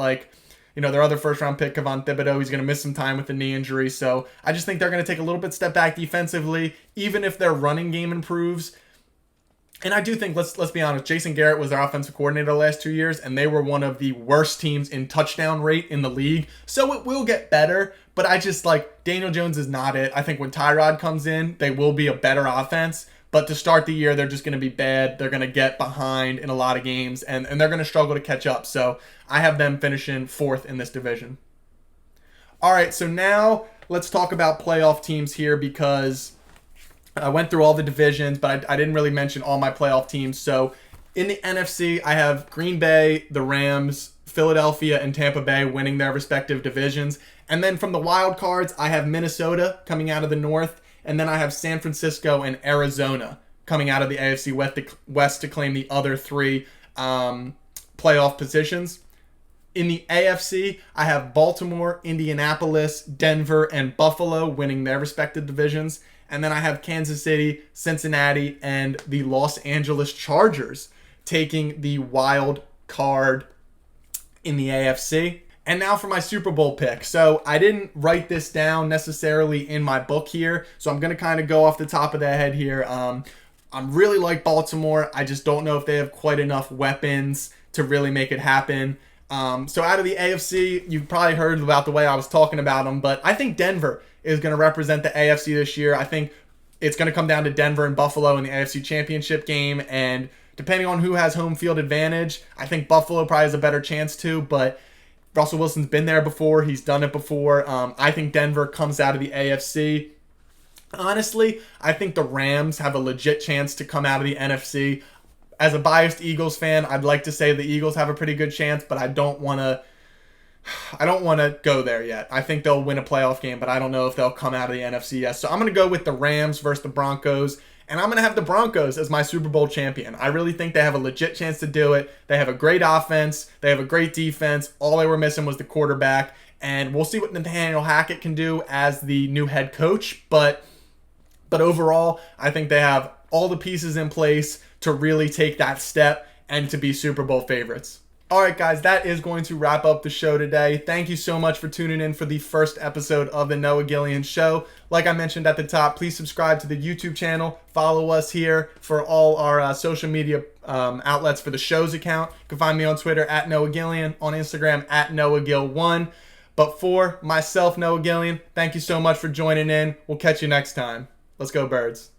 Speaker 1: their other first-round pick, Kayvon Thibodeau, he's going to miss some time with the knee injury. So I just think they're going to take a little bit step back defensively, even if their running game improves. And I do think, let's be honest, Jason Garrett was their offensive coordinator the last 2 years, and they were one of the worst teams in touchdown rate in the league. So it will get better, but I just Daniel Jones is not it. I think when Tyrod comes in, they will be a better offense. But to start the year, they're just going to be bad. They're going to get behind in a lot of games, and they're going to struggle to catch up. So I have them finishing 4th in this division. All right, so now let's talk about playoff teams here, because I went through all the divisions, but I didn't really mention all my playoff teams. So in the NFC, I have Green Bay, the Rams, Philadelphia, and Tampa Bay winning their respective divisions. And then from the wild cards, I have Minnesota coming out of the North. And then I have San Francisco and Arizona coming out of the AFC West to claim the other 3 playoff positions. In the AFC, I have Baltimore, Indianapolis, Denver, and Buffalo winning their respective divisions. And then I have Kansas City, Cincinnati, and the Los Angeles Chargers taking the wild card in the AFC. And now for my Super Bowl pick. So I didn't write this down necessarily in my book here, so I'm going to kind of go off the top of the head here. I really like Baltimore. I just don't know if they have quite enough weapons to really make it happen. So out of the AFC, you've probably heard about the way I was talking about them, but I think Denver is going to represent the AFC this year. I think it's going to come down to Denver and Buffalo in the AFC Championship game, and depending on who has home field advantage, I think Buffalo probably has a better chance too, but Russell Wilson's been there before. He's done it before. I think Denver comes out of the AFC. Honestly, I think the Rams have a legit chance to come out of the NFC. As a biased Eagles fan, I'd like to say the Eagles have a pretty good chance, but I don't want to go there yet. I think they'll win a playoff game, but I don't know if they'll come out of the NFC yet. So I'm going to go with the Rams versus the Broncos, and I'm going to have the Broncos as my Super Bowl champion. I really think they have a legit chance to do it. They have a great offense. They have a great defense. All they were missing was the quarterback, and we'll see what Nathaniel Hackett can do as the new head coach, but overall, I think they have all the pieces in place to really take that step and to be Super Bowl favorites. All right, guys, that is going to wrap up the show today. Thank you so much for tuning in for the first episode of the Noah Gillian Show. Like I mentioned at the top, please subscribe to the YouTube channel. Follow us here for all our social media outlets for the show's account. You can find me on Twitter at Noah Gillian, on Instagram at NoahGill1. But for myself, Noah Gillian, thank you so much for joining in. We'll catch you next time. Let's go, Birds.